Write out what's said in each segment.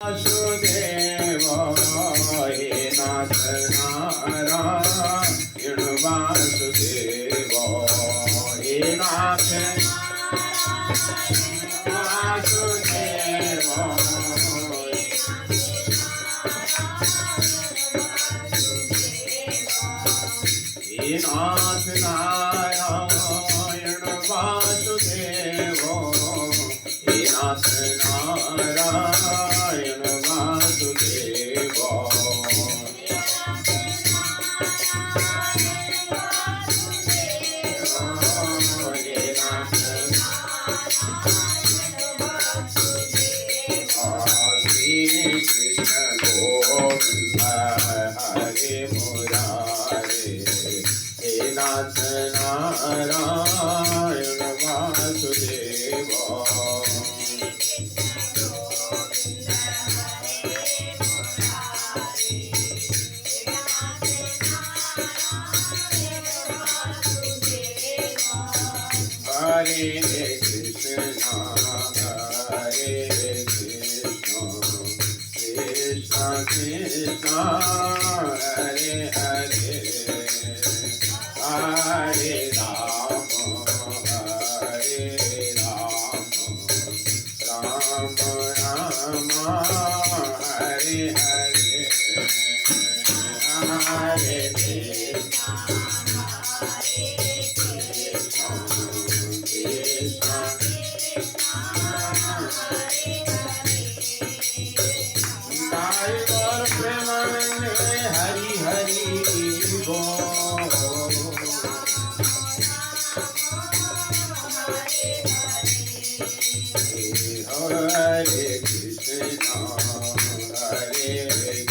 वासुदेव हे नाथ नारायण वासुदेव हे नाथ वासुदेव हे नाथ नारायण वासुदेव हे नाथ नारायण वासुदेव नाथ नारायण वासुदेव हरे कृष्ण हरे कृष्ण कृष्ण कृष्ण हरे हरे हरे राम राम राम हरे हरे हरे हरि हरि बोल हरे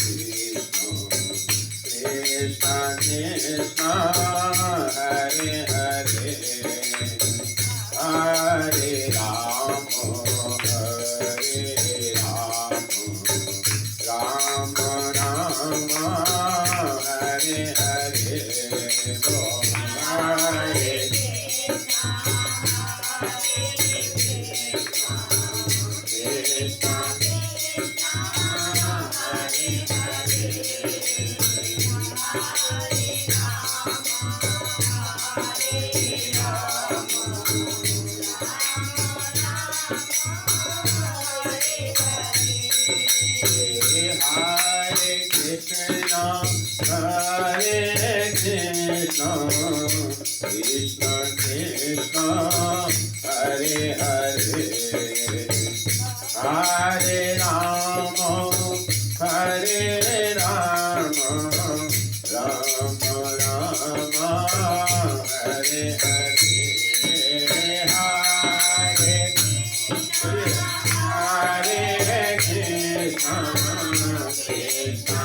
कृष्ण कृष्ण कृष्ण हरे हरे हरे राम राम राम हरे हरे हरे कृष्ण कृष्ण हरे हरे हरे राम राम राम हरे हरे हरे कृष्ण कृष्ण हरे हरे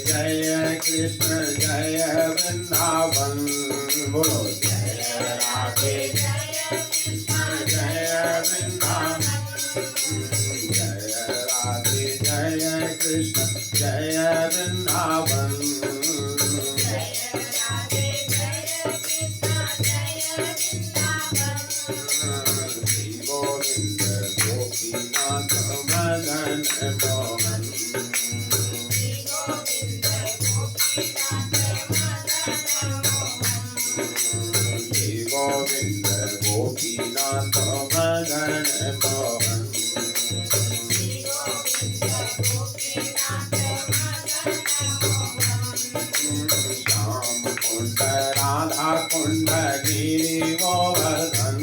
जय कृष्ण जय वृंदावन बोलो जय राधे कृष्ण जय वृंदावन जय राधे जय कृष्ण जय वृंदावन गोविंद गोपीनाथ मदन मोहन गोविंद गोपीनाथ मदन मोहन श्याम कुंड राधा कुंड गिरि गोवर्धन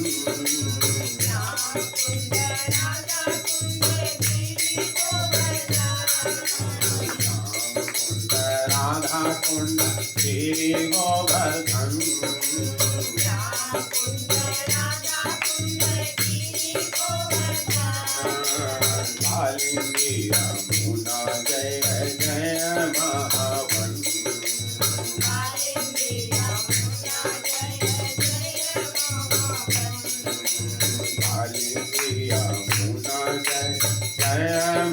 राधा कुंड गिरि गोवर्धन कालिंदी यमुना जय जय महावन कालिंदी यमुना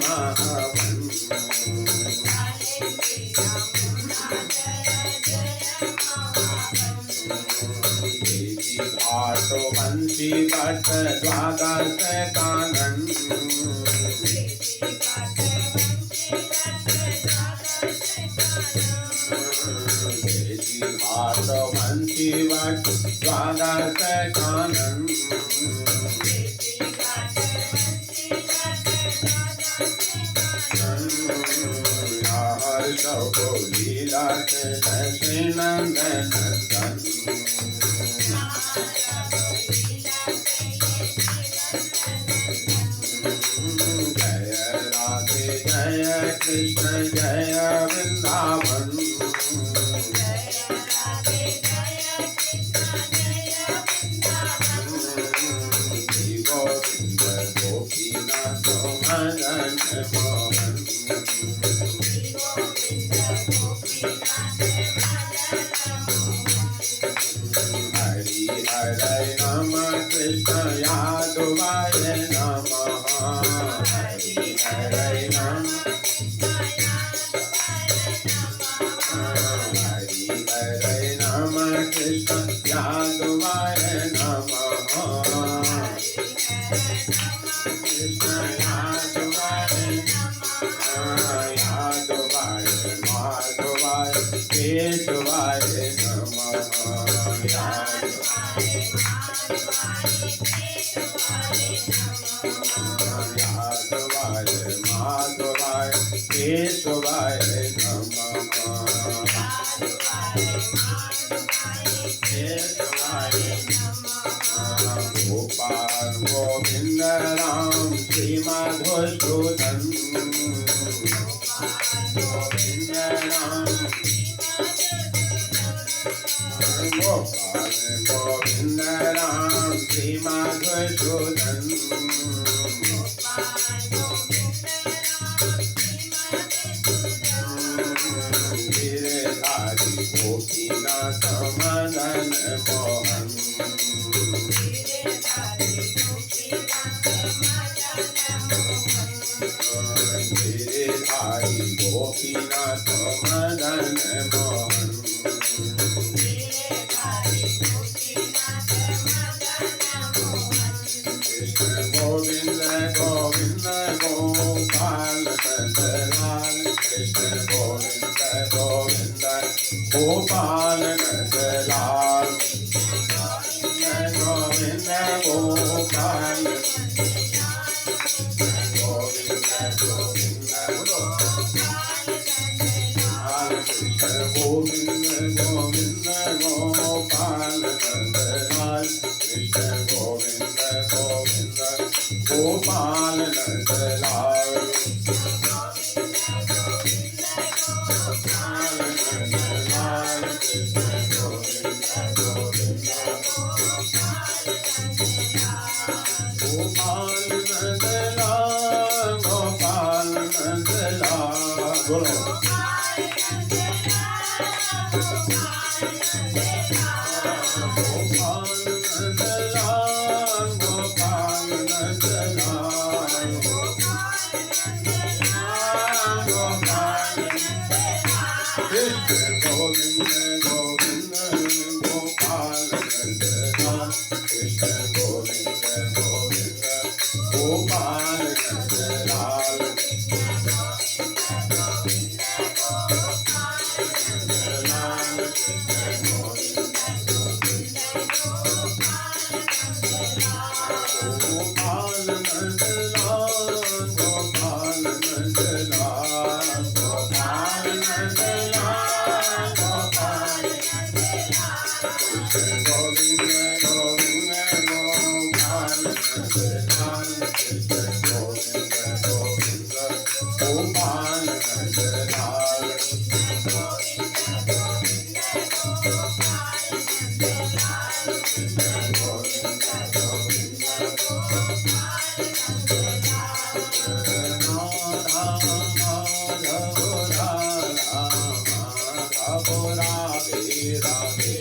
महावन घाटो बंसी भट्ट द्वादश कानन घाटो बंसी भट्ट द्वादश कानन लीला से नंदन जय राधे जय कृष्ण जय वृंदावन गोविंद गोपीनाथ मदन मोहन हरि हरे नम कृष्ण यादवाय नमः हरि हरे नम हरि हरे नम कृष्ण यादवाय नमः कृष्ण यादवाय यादवाय माधवाय केशवाय नमः यादवाय माधवाय केशवाय नमः गोपाल गोविंद राम श्री मधुसूदन गोविंद राम गोपाल गोविंद राम श्री मधुसूदन गिरधारी गोपीनाथ मदन मोहन गिरधारी गोपीनाथ मदन मोहन कृष्ण गोविंद गोविंद गोपाल नंदलाल कृष्ण गोविंद गोविंद गोपाल नंदलाल गोविंद गोपाल गोविंद गोविंद कृष्ण गोविंद गोविंद गोपाल नंदलाल कृष्ण गोविंद गोविंद गोपाल नंदलाल गोपाल नंदलाल गोपाल नंदलाल बोलो गोपाल नंदलाल गोपाल नंदलाल गोपाल कृष्ण गोविंद गोविंद गोपाल नंदलाल कृष्ण गोविंद गोविंद गोपाल नंदलाल गोपाल नंदलाल गोपाल नंदलाल गोपाल नंदलाल गोपाल कृष्ण गोविंद गोविंद गोपाल नंदलाल कृष्ण गोविंद गोविंद गोपाल नंदलाल राधे राधे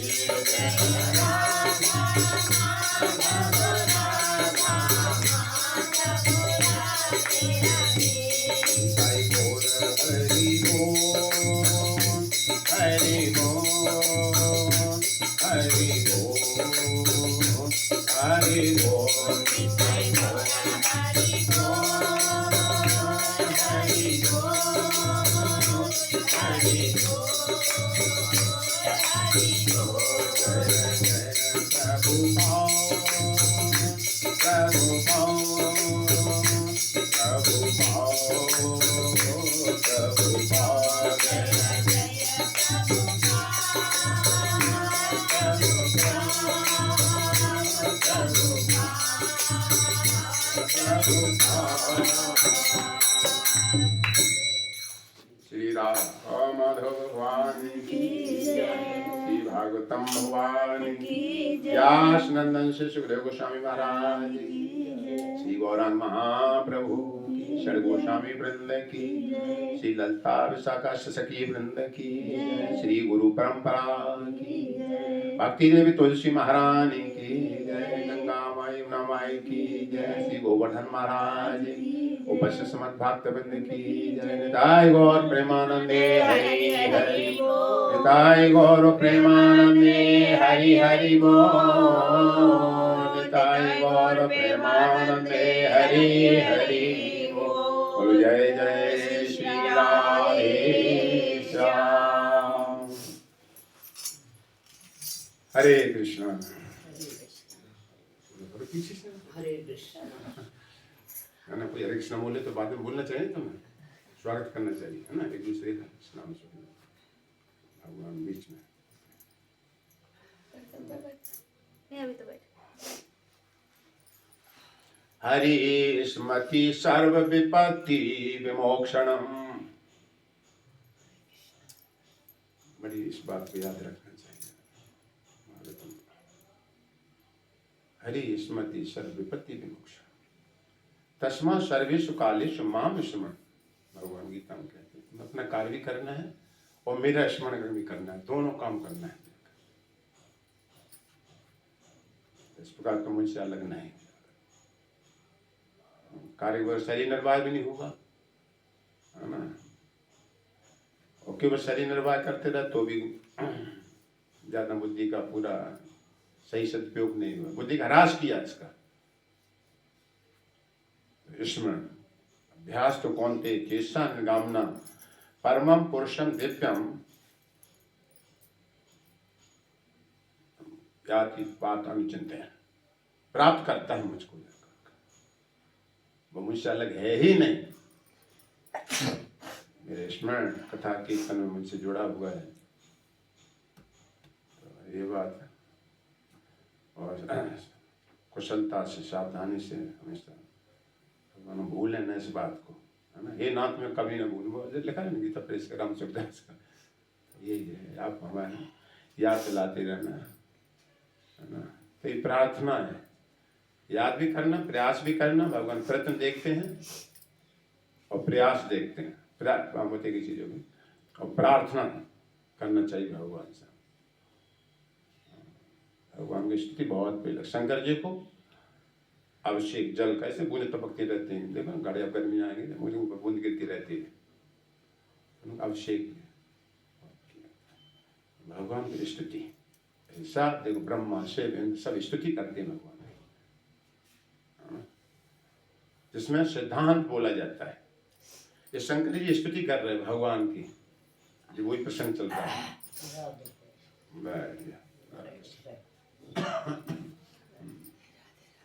श्री राधा माधव भगवान की जय, श्री भागवतम भगवान की जय, व्यास नंदन से सुखदेव गोस्वामी महाराज की जय, श्री गौरांग महाप्रभु की, षड गोस्वामी वृंद की जय, श्री ललिता विशाखा सखी वृंद की जय, श्री गुरु परंपरा की जय, भक्ति देवी तुलसी महारानी की जय, गंगा माई यमुना माई की जय, श्री गोवर्धन महाराज उपस्थित समस्त भक्त वृंद की जय, निताय गौर प्रेमानंदे हरि हरि बोल, निताय गौर प्रेमानंदे हरि हरि बोल, निताय गौर प्रेमानंदे हरि हरि बोल, जय जय श्री राधे श्याम। हरे कृष्णा हरे कृष्ण। है ना, कोई हरे कृष्णा बोले तो बाद में बोलना चाहिए, तुम्हें स्वागत करना चाहिए, है ना, एक दूसरे का स्नान भगवान बीच में। अभी तो बैठ। हरि स्मृति सर्व विपत्ति विमोक्षणम, बड़ी इस बात को याद रखना चाहिए। हरि स्मृति सर्व विपत्ति विमोक्षण तस्मा सर्वेषु कालेषु माम स्मरण, भगवान गीता में कहते हैं अपना कार्य भी करना है और मेरा स्मरण भी करना है, दोनों काम करना है। इस प्रकार का मुझसे अलग नहीं, कार्य वह शरीर निर्वाह भी नहीं होगा, है ना, और केवल शरीर निर्वाह करते रहे तो भी ज्यादा बुद्धि का पूरा सही सदुपयोग नहीं हुआ, बुद्धि का ह्रास किया इसका। स्मरण अभ्यास तो कौनते चेष्टा निगामना परमम पुरुषम दिव्यम याति बात अनुचिंतन, प्राप्त करता है मुझको, वो मुझसे अलग है ही नहीं, मेरे स्मरण कथा कीर्तन में मुझसे जुड़ा हुआ है, तो ये बात है। और कुशलता से सावधानी से हमेशा भूले न इस बात को, है ना, हे नाथ में कभी ना भूल, लिखा है ना गीता प्रेस का राम सुखदास का, यही है, आप हमारे याद दिलाते रहना, है ना, तो ये प्रार्थना है, याद भी करना, प्रयास भी करना। भगवान प्रयत्न देखते हैं और प्रयास देखते हैं, भागवती की चीजों में, और प्रार्थना करना चाहिए भगवान से। भगवान की स्तुति बहुत पहले शंकर जी को अभिषेक जल कैसे बूंदे टपकते रहते हैं, देखो गाड़ी अब गर्मी आएंगे मुझे ऊपर बूंद गिरती रहती है, अभिषेक भगवान की स्तुति ऐसा, देखो ब्रह्मा शिव सब स्तुति करते हैं भगवान, जिसमें सिद्धांत बोला जाता है। ये शंकर जी स्तुति कर रहे हैं भगवान की, जो वही प्रसंग चलता है।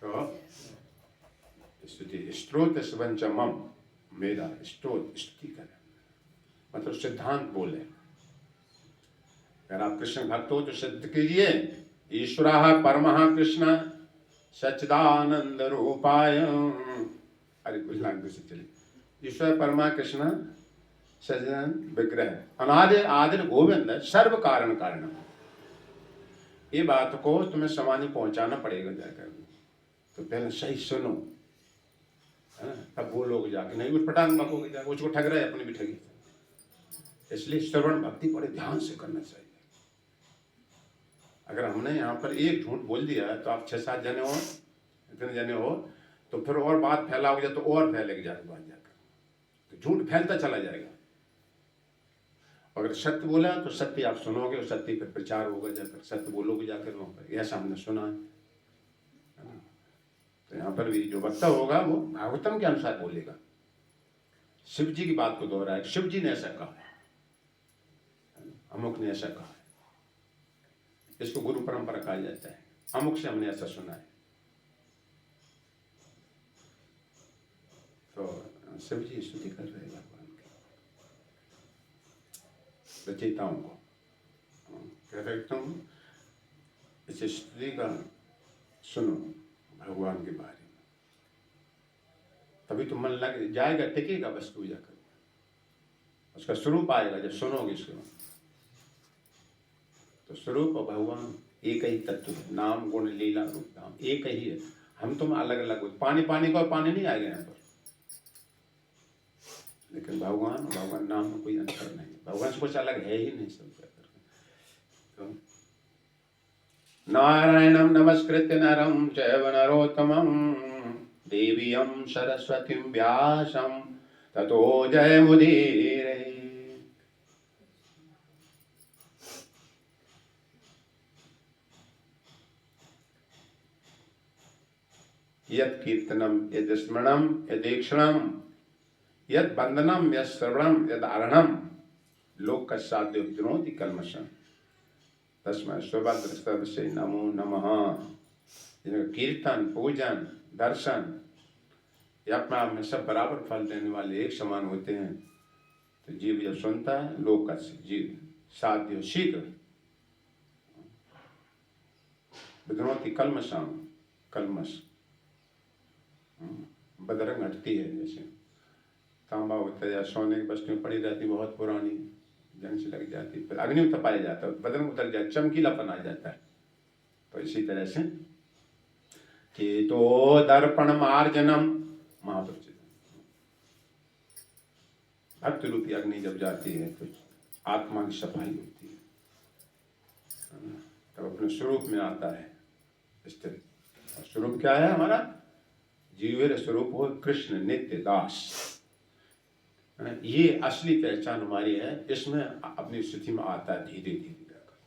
तो स्तुति स्त्रोत स्वंचमम, मेरा स्त्रोत स्तुति करे, मतलब सिद्धांत बोले। अगर आप कृष्ण भक्त हो तो सिद्ध कीजिए, ईश्वरः परमः कृष्ण सच्चिदानंद रूपाय, अरे कुछ लाइन से चले, ईश्वर परमा कृष्ण सज्जन विग्रह अनादि आदिर गोविंद सर्व कारण कारण, ये बात को तुम्हें समाज में पहुंचाना पड़ेगा जाकर, तो पहले सही सुनो, है ना, तब बोलोगे जाके, नहीं उठ पटांग बकोगे जाके, उसको ठग रहे अपनी भी ठगी। इसलिए श्रवण भक्ति बड़े ध्यान से करना चाहिए। अगर हमने यहाँ पर एक झूठ बोल दिया तो आप 6-7 जने हो, इतने जने हो, तो फिर और बात फैलाओगे तो और फैलेगी जाकर बात जाकर, तो झूठ फैलता चला जाएगा। अगर सत्य बोला तो सत्य आप सुनोगे और सत्य पर प्रचार होगा जाकर, सत्य बोलोगे जाकर वहां पर, ऐसा हमने सुना है ना। तो यहाँ पर भी जो वक्ता होगा वो भागवतम के अनुसार बोलेगा, शिव जी की बात को दोहराए, शिव जी ने ऐसा कहा, अमुक ने ऐसा कहा, इसको गुरु परंपरा कहा जाता है, अमुक से हमने ऐसा सुना है। तो शिव जी स्तुति कर रहे हैं भगवान की रचयिताओं को, कह रहे हूँ इस स्तुति का सुनो भगवान के बारे में, तभी तो मन लग जाएगा, टिकेगा बस पूजा कर, उसका स्वरूप आएगा जब सुनोगे इसके बाद। तो स्वरूप और भगवान एक ही तत्व है, नाम गुण लीला रूप धाम एक ही है। हम तुम अलग अलग हो, पानी पानी को पानी नहीं आएगा यहाँ पर, लेकिन भगवान नाम में कोई अंतर नहीं, भगवान से कुछ अलग है ही नहीं सब। तो नारायणं नमस्कृत्य नरं चैव नरोत्तमं देवीं सरस्वतीं व्यासं ततो जयमुदीरये। यत् कीर्तनं यद् स्मरणं यदेक्षणं यद् वन्दनं यत् श्रवणं यद् आरणं लोकस्याद्य विनोति कल्मषम् तस्मै सुभद्रस्तवसे नमो नमः। कीर्तन पूजन दर्शन ये अपने आप में सब बराबर फल देने वाले एक समान होते हैं। तो जीव जब सुनता है लोकस्य जीव साध्य शीघ्र विनोति कल्मषम कल्मष बदरंग हटती है, जैसे तांबा होता है या सोने की वस्तुएं पड़ी रहती बहुत पुरानी जंग से लग जाती है, फिर अग्नि में तपाया जाता है, बदरंग उतर जाता है, चमकीलापन आ जाता है। तो इसी तरह से कि तो दर्पण मार्जनम महाप्रचित भक्ति रूपी अग्नि जब जाती है तो आत्मा की सफाई होती है, तब अपने स्वरूप में आता है स्थिर। स्वरूप क्या है हमारा? जीवेर स्वरूप हो कृष्ण नित्य दास, ये असली पहचान हमारी है। इसमें अपनी स्थिति में आता है धीरे धीरे जाकर।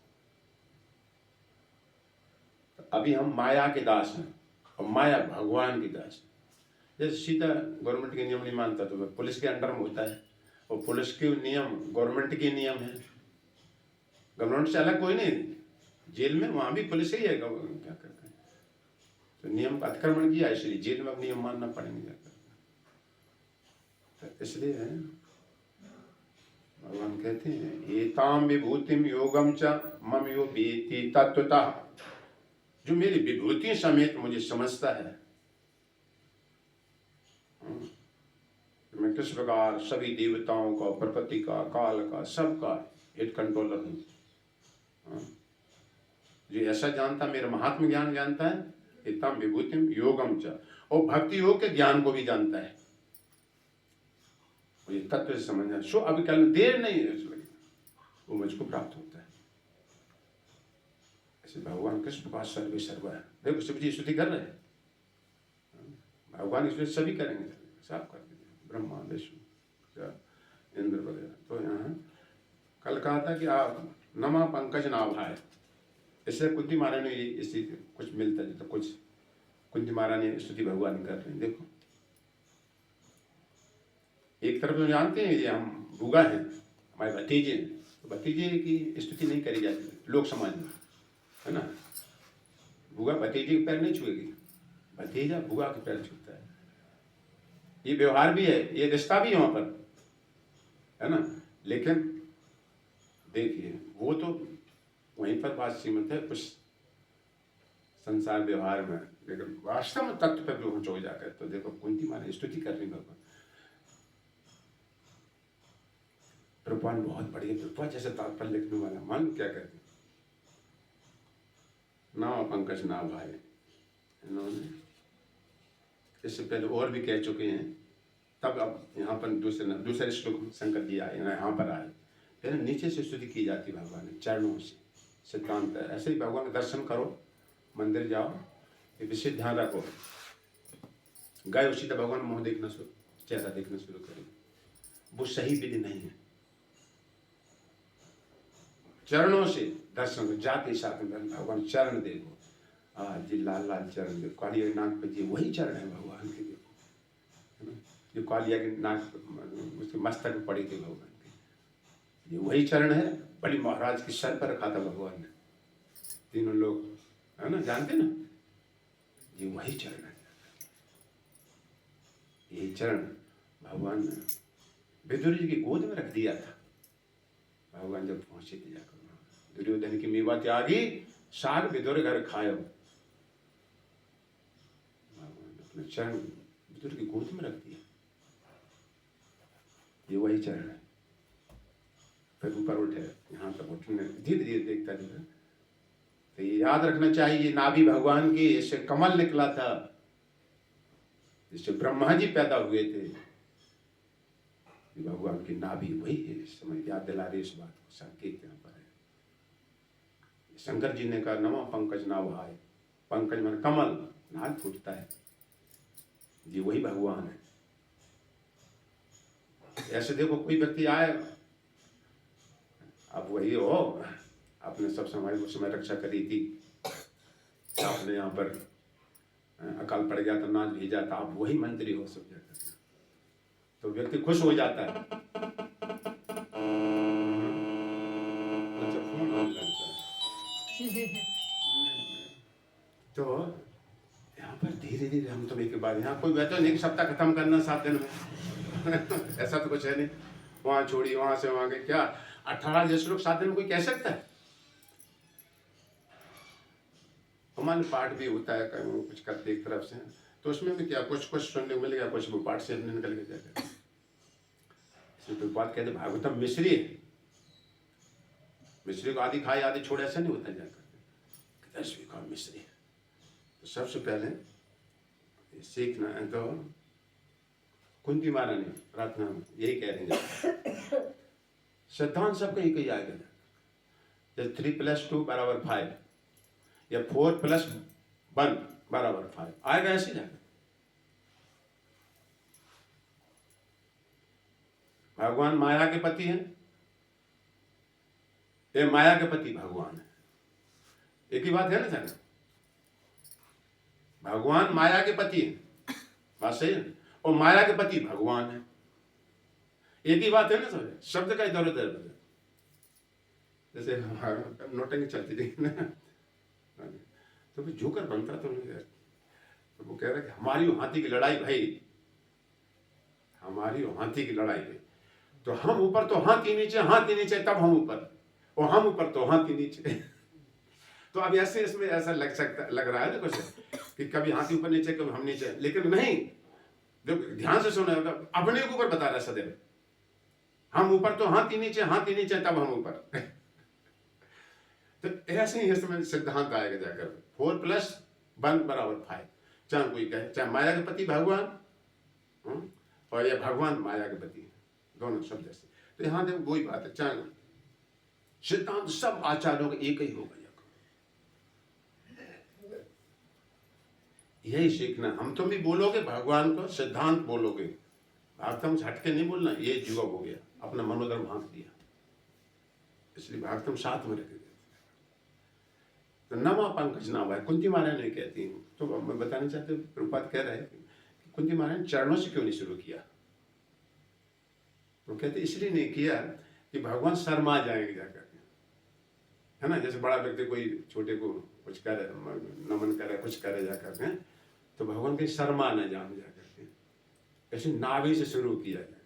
तो अभी हम माया के दास हैं और माया भगवान की दास है। जैसे सीधा गवर्नमेंट के नियम नहीं मानता तो पुलिस के अंडर में होता है, और पुलिस के नियम गवर्नमेंट के नियम है, गवर्नमेंट से अलग कोई नहीं। जेल में वहां भी पुलिस ही है, क्या करते हैं तो नियम का अतिक्रमण किया, इसलिए जेल में अब नियम मानना पड़ेंगे। इसलिए भगवान कहते हैं एताम विभूतिम योगम च मम यो वेति तत्वतः, जो मेरी विभूति समेत मुझे समझता है, मैं किस प्रकार सभी देवताओं का, प्रकृति का, काल का, सबका हेड कंट्रोलर हूं, जो ऐसा जानता मेरा महात्म ज्ञान जानता है, एताम विभूतिम योगम च, और भक्ति योग के ज्ञान को भी जानता है, ये तत्व से समझना। सो अभी कल देर नहीं है, वो मुझको प्राप्त होता है। ऐसे भगवान कृष्ण पास सर्वे सर्व है। देखो शिव जी स्तुति कर रहे हैं, भगवान इसमें सभी करेंगे, सब कर देंगे, ब्रह्मा विष्णु इंद्र वगैरह। तो यहाँ कल कहा था कि आप नमा पंकज नाभा है, इससे कुंती महारानी ने इसी कुछ मिलता है, तो कुछ कुंती महारानी स्तुति भगवान कर रहे हैं। देखो एक तरफ तो जानते हैं ये हम भूगा हैं, हमारे भतीजे हैं, तो भतीजे की स्तुति नहीं करी जाती लोक समाज में, है ना। भूगा भतीजे के पैर नहीं छुएगी, भतीजा भूगा के पैर छूता है। ये व्यवहार भी है, ये रिश्ता भी है वहां पर, है ना। लेकिन देखिए वो तो वहीं पर बात सीमित है कुछ संसार व्यवहार में, लेकिन वास्तव में तत्व पर पहुंच हो जाकर तो देखो कुंती माने स्तुति कर रही भगवान। प्रभुपान बहुत बढ़िया, प्रभुपान जैसे तात्पर्य लिखने वाला मन क्या कहते, नाम पंकज नाभ भाई, इन्होंने इससे पहले और भी कह चुके हैं। तब अब यहाँ पर दूसरे श्लोक शंकर जी आए, यहाँ पर आए, फिर नीचे से स्तुति की जाती भगवान चरणों से, सिद्धांत है। ऐसे ही भगवान का दर्शन करो, मंदिर जाओ, ये विशेष ध्यान रखो। गए उसी तरह भगवान मुँह देखना शुरू, चेहरा देखना शुरू करें, वो सही विधि नहीं है। चरणों से दर्शन जाते साथ में भगवान चरण देखो, जी लाल लाल चरण देखो, कालिया के नाक पे जी वही चरण है भगवान के, देखो जो कालिया के नाक उसके मस्तक पे पड़ी थी भगवान के, ये वही चरण है। बड़ी महाराज के सर पर रखा था भगवान ने, तीनों लोग है ना जानते ना, ये वही चरण है। ये चरण भगवान ने विदुर जी की गोद में रख दिया था। भगवान जब पहुंचे थे जाकर, दुर्योधन की मेवा त्यागी सार विदुर घर खायो, भगवान अपने चरण विदुर की गोद में रख दिया। वही चरण है। फिर ऊपर उठे, यहाँ तक उठने धीरे धीरे देखता धीरे। तो ये याद रखना चाहिए, नाभि भगवान की, इससे कमल निकला था, जिससे ब्रह्मा जी पैदा हुए थे। भगवान की नाभि वही है। इस समय याद दिला रही इस बात को, संकेत यहाँ पर है। शंकर जी ने कहा नमो पंकज नाभाय, पंकज मन कमल, नाभ फूटता है, ये वही भगवान है। ऐसे देखो कोई व्यक्ति आए, अब वही हो, आपने सब समाज उस समय रक्षा करी थी, आपने यहाँ पर अकाल पड़ गया तो नाच भेजा था, आप वही मंत्री हो सब जगह, तो व्यक्ति खुश हो जाता है। अच्छा फोन हो जाता है। तो यहाँ पर धीरे धीरे हम तो एक बार, यहाँ कोई वैसे नहीं सप्ताह खत्म करना 7 दिन में ऐसा तो कुछ है नहीं। वहां छोड़ी, वहां से वहां के, क्या 18 श्लोक 7 दिन में कोई कह सकता है? हमारे पाठ भी होता है, कहीं कुछ करते एक तरफ से, तो उसमें भी क्या कुछ कुछ सुनने को मिलेगा, कुछ वो पाठ से निकल के जाएगा। इसलिए तो बात कहते भागवतम मिश्री है, मिश्री को आदि खाए आदि छोड़े, ऐसा नहीं होता जाकर, 10वीं का मिश्री है। तो सबसे पहले सीखना है तो कुंती महारानी प्रार्थना में यही कह रही है, सिद्धांत सबका एक ही आएगा, जैसे 3 + 2 = 5 या 4 + 1 = 5 आएगा, ऐसे जाएगा। भगवान माया के पति हैं, ये माया के पति भगवान है, एक ही बात है ना सर। भगवान माया के पति हैं, बात सही है, और माया के पति भगवान है, एक ही बात है ना सर। शब्द का इधर उधर, जैसे नोटिंग चलती थी ना, तो फिर जोकर बनता तो नहीं, तो वो कह रहा है कि हमारी हाथी की लड़ाई भाई, हमारी हाथी की लड़ाई भाई, तो हम ऊपर तो हाथी नीचे, हाथी नीचे तब हम ऊपर, और हम ऊपर तो हाथी नीचे। तो अब ऐसे इसमें ऐसा लग रहा है ना कुछ कि कभी हाथी ऊपर नीचे, कभी हम नीचे, लेकिन नहीं, जो ध्यान से सुना होगा, अपने के ऊपर बता रहा है सदैव, हम ऊपर तो हाथी नीचे तब हम ऊपर। तो ऐसे ही इसमें सिद्धांत आएगा जाकर 4 + 1 = 5, चाहे कोई कहे, चाहे माया के पति भगवान और या भगवान माया के पति, दोनों शब्द ऐसे। तो यहाँ देखो वही बात है, चाहे सिद्धांत सब आचार्यों का एक ही होगा, यही सीखना। हम तुम भी बोलोगे भगवान को, सिद्धांत बोलोगे, भागवतम से हटके नहीं बोलना, ये जुगब हो गया, अपना मनोधर्म भाग दिया, इसलिए भागवतम साथ में रखे। तो नमा पंकज नाभाय, कुंती महारानी ने कहती हूँ, तो मैं बताना चाहते हूँ, प्रभुपाद कह रहे हैं कि कुंती महारानी ने चरणों से क्यों नहीं शुरू किया? तो कहते इसलिए नहीं किया कि भगवान शर्मा जाएंगे जाकर, है ना। जैसे बड़ा व्यक्ति कोई छोटे को कुछ करे, नमन करे, कुछ करे जाकर के, तो भगवान के शर्मा न जान जाकर के, ऐसे नाभि से शुरू किया जाए,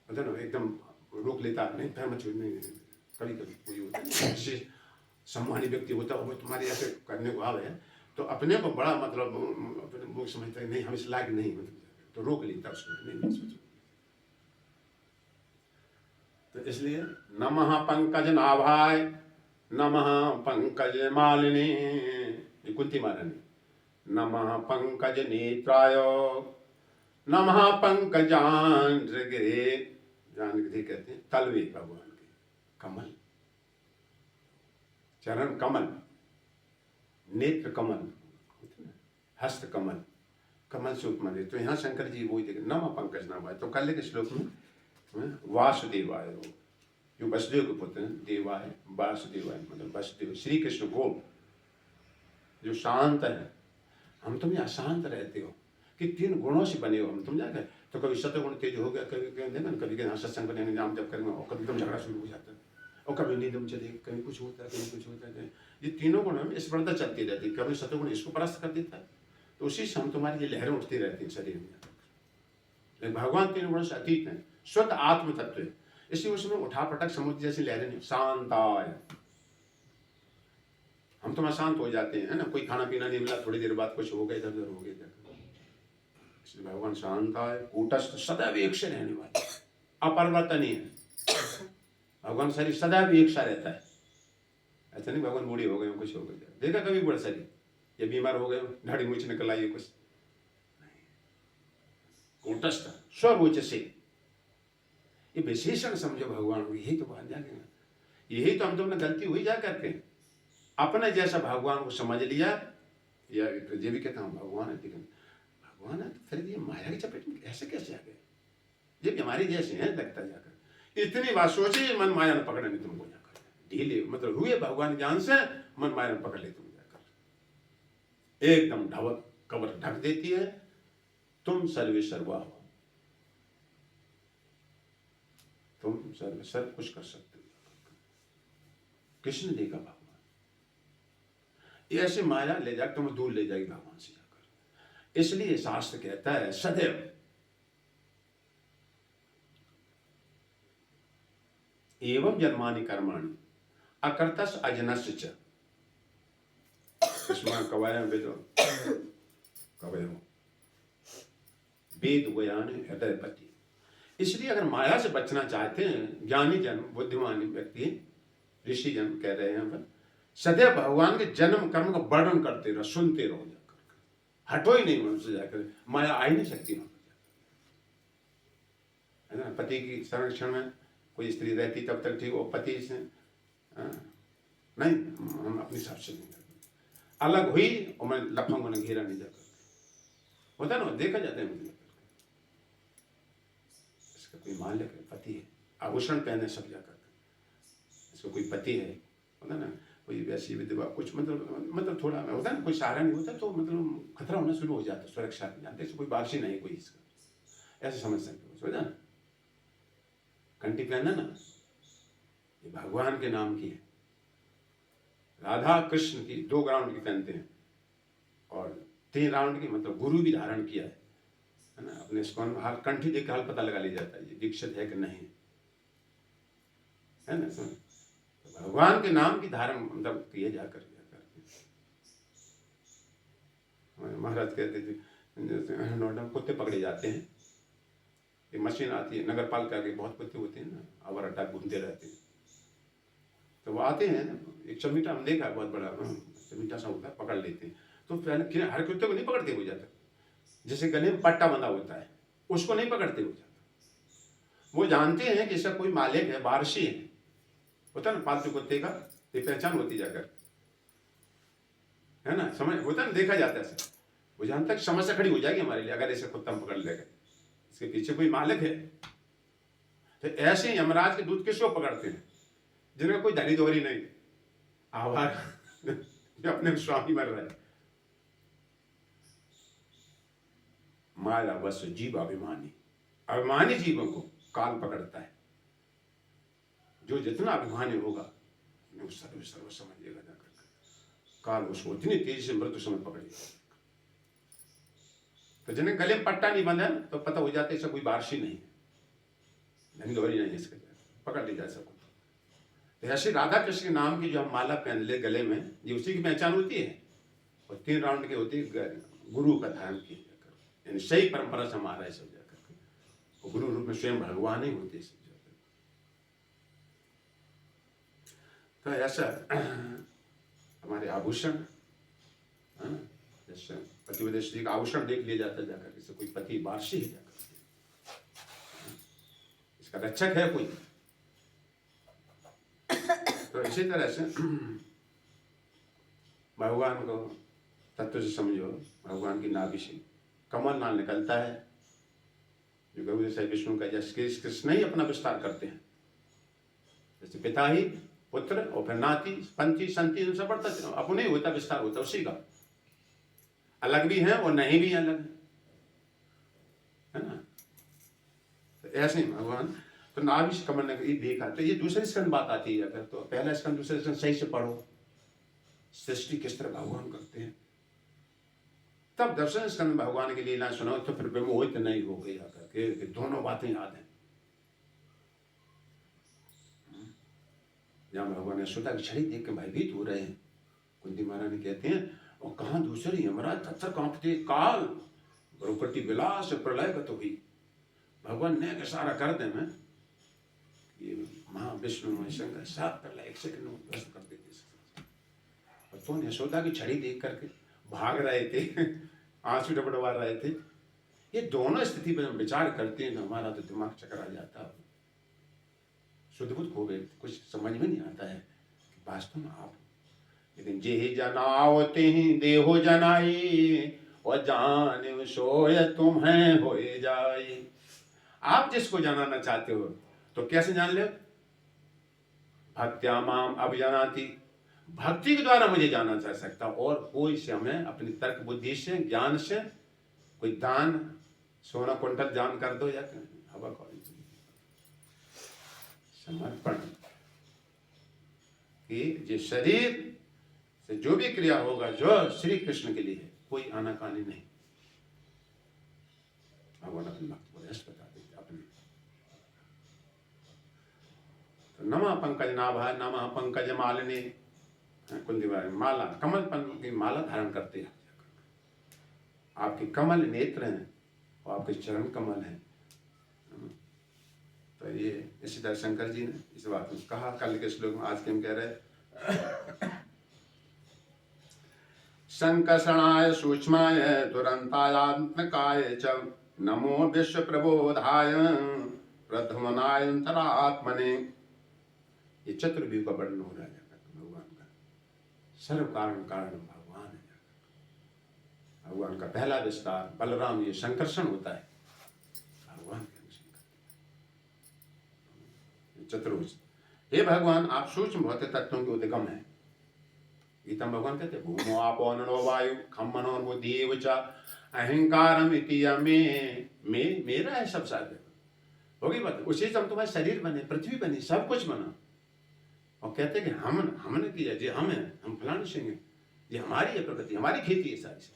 मतलब एकदम रोक लेता नहीं, पैर मत छूटने। कभी कभी कोई होता है सम्मानित व्यक्ति होता है, वो तुम्हारे ऐसे करने को आवे, तो अपने को बड़ा मतलब अपने मुख समझता है, नहीं हम इस लायक नहीं, मतलब तो रोक लेता उसको, नहीं सोचो। तो इसलिए नमः पंकज नाभाय, नमः पंकज मालिनी, ये कुंती महारानी, नमः पंकज नेत्राय, नमः पंकजांड्रगिरे, जानगिरे कहते हैं तलवे भगवान के, कमल, चरण कमल, नेत्र कमल, हस्त कमल, कमल से उत्पन्न। तो यहाँ शंकर जी वही देखे नमः पंकज नाभाय। तो कल के श्लोक में वासुदेवाय, जो वसुदेव के पुत्र हैं, देवाय वासुदेवाय, मतलब वसुदेव श्री कृष्ण को, जो शांत है। हम तुम अशांत रहते हो कि 3 गुणों से बने हो हम, तुम जाकर तो कभी सतगुण तेज हो गया, कभी देखा ना, कभी सत्संग करने नाम जब करेंगे, और कभी तुम झगड़ा शुरू हो जाता है, और कभी नींद चले, कभी कुछ होता है, कभी कुछ होता है। ये तीनों गुण में स्पर्धा चलती रहती है, कभी सतगुण इसको परास्त कर देता है, तो उसी से हम तुम्हारी ये लहरें उठती रहती हैं शरीर में। लेकिन भगवान 3 गुणों से अतीत है, शुद्ध आत्म तत्व है, इसी उसमें उठा पटक समुद्र जैसी लहरें नहीं, शांताय। हम तुम अशांत हो जाते हैं ना, कोई खाना पीना नहीं मिला, थोड़ी देर बाद कुछ हो गया, इधर उधर हो गया, इसलिए भगवान शांत है, कूटस्थ, सदैव एक से रहने वाले, अपरिवर्तनीय है। भगवान शरीर सदैव एक सा रहता है। ऐसा नहीं भगवान बूढ़े हो गए कुछ हो गया, देखा कभी बड़ा शरीर ये बीमार हो गए दाढ़ी मूछ निकल आई कुछ नहीं, कूटस्थ सर्वोच्च से। ये विशेषण समझो भगवान को, यही तो बात जाने, यही तो हम तुमने गलती हुई जा करके अपने जैसा भगवान को समझ लिया, या ये भी कहता हूँ भगवान है, लेकिन भगवान है तो फिर ये माया की चपेट में ऐसे कैसे आ गए, ये भी हमारी जैसे हैं लगता जाकर। इतनी बात सोची, मन माया ने पकड़े नहीं तुमको जाकर, ढीले मतलब हुए भगवान ज्ञान से, मन माया ने पकड़ ले तुम जाकर, एकदम ढवक कबर ढक देती है, तुम सर्वे सर्वा हो, तुम सर्व सर्व कुछ कर सकते हो। किसने देखा भगवान, ये ऐसे माया ले जाकर तुम्हें दूर ले जाएगी भगवान से जाकर। इसलिए शास्त्र कहता है सदैव एवं जन्मानि कर्माणि अकर्तस अजनस्य च इसमें कवयं वेदो कवयं वेद ज्ञान हृदय पति। इसलिए अगर माया से बचना चाहते हैं ज्ञानी जन, बुद्धिमान व्यक्ति, ऋषि जन कह रहे हैं, सदैव भगवान के जन्म कर्म का वर्णन करते रहो, सुनते रहो जाकर, हटो ही नहीं उनसे जाकर, माया आ ही नहीं सकती वहां पर, है ना। पति की संरक्षण में कोई स्त्री रहती तब तक ठीक, वो पति से नहीं, हम अपनी हिसाब से नहीं करते, अलग हुई और मैं लफंगों ने घेरा नहीं जाकर, होता ना, देखा जाता है मुझे, इसका कोई मान लेकर पति है, आभूषण पहने सब जाकर, इसको कोई पति है, होता ना, कोई वैसी विधवा कुछ मतलब थोड़ा होता ना, कोई सहारा नहीं होता तो मतलब खतरा होना शुरू हो जाता है, सुरक्षा जानते, कोई बारिश नहीं कोई इसका, ऐसे समझ सकते हो ना। कंठी पहना ना, ये भगवान के नाम की है, राधा कृष्ण की 2 राउंड की पहनते हैं, और 3 राउंड की मतलब गुरु भी धारण किया है ना, अपने स्कॉन में हाल कंठी देख के हाल पता लगा लिया जाता है ये दीक्षित है कि नहीं, है ना। सुन, तो भगवान के नाम की धारण मतलब किए जाकर महाराज कहते थे नोएडा कुत्ते पकड़े जाते हैं, ये मशीन आती है नगर पालिका के, बहुत कुत्ते होते हैं ना, आवारा टाइप घूमते रहते हैं, तो वो आते हैं, एक चमीटा हम देखा बहुत बड़ा चमीटा सा होता है, पकड़ लेते हैं, तो पहले हर कुत्ते को नहीं पकड़ते हो जाता, जैसे गले में पट्टा बंधा होता है उसको नहीं पकड़ते हो जाता, वो जानते हैं कि इसका कोई मालिक है, वारसी है, होता ना पालतू कुत्ते का ये पहचान होती जाकर, है ना, समझ होता ना, देखा जाता है, वो जानता है समस्या खड़ी हो जाएगी हमारे लिए अगर ऐसे कुत्ता हम पकड़ लेगा, इसके पीछे कोई मालिक है। तो ऐसे ही यमराज के दूत किसको पकड़ते हैं, जिनका कोई धनी दोहरी नहीं, आवाज जो अपने स्वामी मर रहे हैं। माया बस जीव अभिमानी, अभिमानी जीवों को काल पकड़ता है, जो जितना अभिमानी होगा वो सर्व सर्व समझेगा जाकर, काल उसको इतनी तेजी से मृत्यु समय पकड़ेगा। तो जिन्हें गले में पट्टा नहीं बंधा तो पता हो जाता है इसका कोई वारसी नहीं है, धनी दोहरी नहीं है, इसके पकड़ ले जा सको। तो ऐसे राधा कृष्ण के नाम की जो हम माला पहन ले गले में, ये उसी की पहचान होती है, और 3 राउंड की होती है, गुरु का धारण किया जाकर, यानी सही परंपरा से हमारा सब जाकर, और गुरु रूप में स्वयं भगवान ही होते सब जाकर। तो ऐसा हमारे आभूषण है ना, जैसे पतिव्रत स्त्री का आभूषण देख लिया जाता है जाकर, जैसे कोई पति वारसी है जाकर, इसका रक्षक है कोई। तो इसी तरह से भगवान को तत्व से समझो, भगवान की नाभि से कमल नाल निकलता है, जो गरु जैसे विष्णु का, जैसे कृष्ण ही अपना विस्तार करते हैं, जैसे पिता ही पुत्र और फिर नाती पंथी संति उनसे बढ़ता चलो, अपने ही होता विस्तार होता उसी का, अलग भी है और नहीं भी अलग है ना। तो ऐसे ही भगवान, तो नाभि से कमल ने देखा, तो ये दूसरे स्कंद बात आती है, अगर तो पहला स्कंद दूसरे स्कंद सही से पढ़ो, सृष्टि किस तरह भगवान करते हैं, तब दर्शन स्कंद भगवान की लीला सुनो, तो फिर विमोहित नहीं हो गई आकर के, दोनों बातें याद हैं। जहाँ भगवान यशोदा की छड़ी देख के भयभीत हो रहे हैं, कुंती महारानी कहते हैं, और कहाँ दूसरे यमराज थर कांपते, काल भ्रुकुटी विलास प्रलयगत हुई। भगवान ने इशारा कर दे में ये महाविष्णु शंकर सात प्रलय एक सेकंड में ध्वस्त कर देते। और तो यशोदा की छड़ी देख करके भाग रहे थे, आंसू डबडवा रहे थे। ये दोनों स्थिति पर हम विचार करते हैं तो हमारा तो दिमाग चकरा जाता है, शुद्ध बुद्ध हो गए, कुछ समझ में नहीं आता है कि वास्तव में आप। लेकिन जे जनावते ही देहो जनाई और जान सोय तुम्हें हो जाए। आप जिसको जानना चाहते हो तो कैसे जान ले? भक्त्या माम अभिजानाति, भक्ति के द्वारा मुझे जाना जा सकता, और कोई से हमें अपनी तर्क बुद्धि से ज्ञान से कोई दान सोना कुंटल दान कर दो या हवा कौन समर्पण कि जिस शरीर से जो भी क्रिया होगा जो श्री कृष्ण के लिए है, कोई आनाकानी नहीं। भगवान अपने भक्त को ऐसे बता देते अपने। तो नमः पंकज नाभा नमः पंकज मालिनी, कुंदी माला कमल पन की माला धारण करते हैं। आपके कमल नेत्र हैं और आपके चरण कमल हैं। तो ये इसी तरह शंकर जी ने इस बात में कहा। कल के श्लोक में आज के हम कह रहे संकर्षणाय सूक्ष्माय दुरंतायात्मकाय च नमो विश्व प्रबोधाय प्रधमनाय अंतरात्मने। ये चतुर्व्यूह का वर्णन हो रहा है भगवान का। सर्व कारण कारण भगवान है। भगवान का पहला विस्तार बलराम, ये संकर्षण होता है भगवान के चतुर्भुज। हे भगवान, आप सूक्ष्म भौतिक तत्वों के उद्गम है। गीता में भगवान कहते भूमो आपो अनलो वायु खम मनो बुद्धि च अहंकारम इति में मेरा है सब साधन होगी बात। उसी से हम तुम्हारे शरीर बने, पृथ्वी बनी, सब कुछ बना। और कहते कि हमने किया, जी हम हैं, हम फलाने सिंह हैं, ये हमारी है प्रकृति, हमारी खेती है सारी।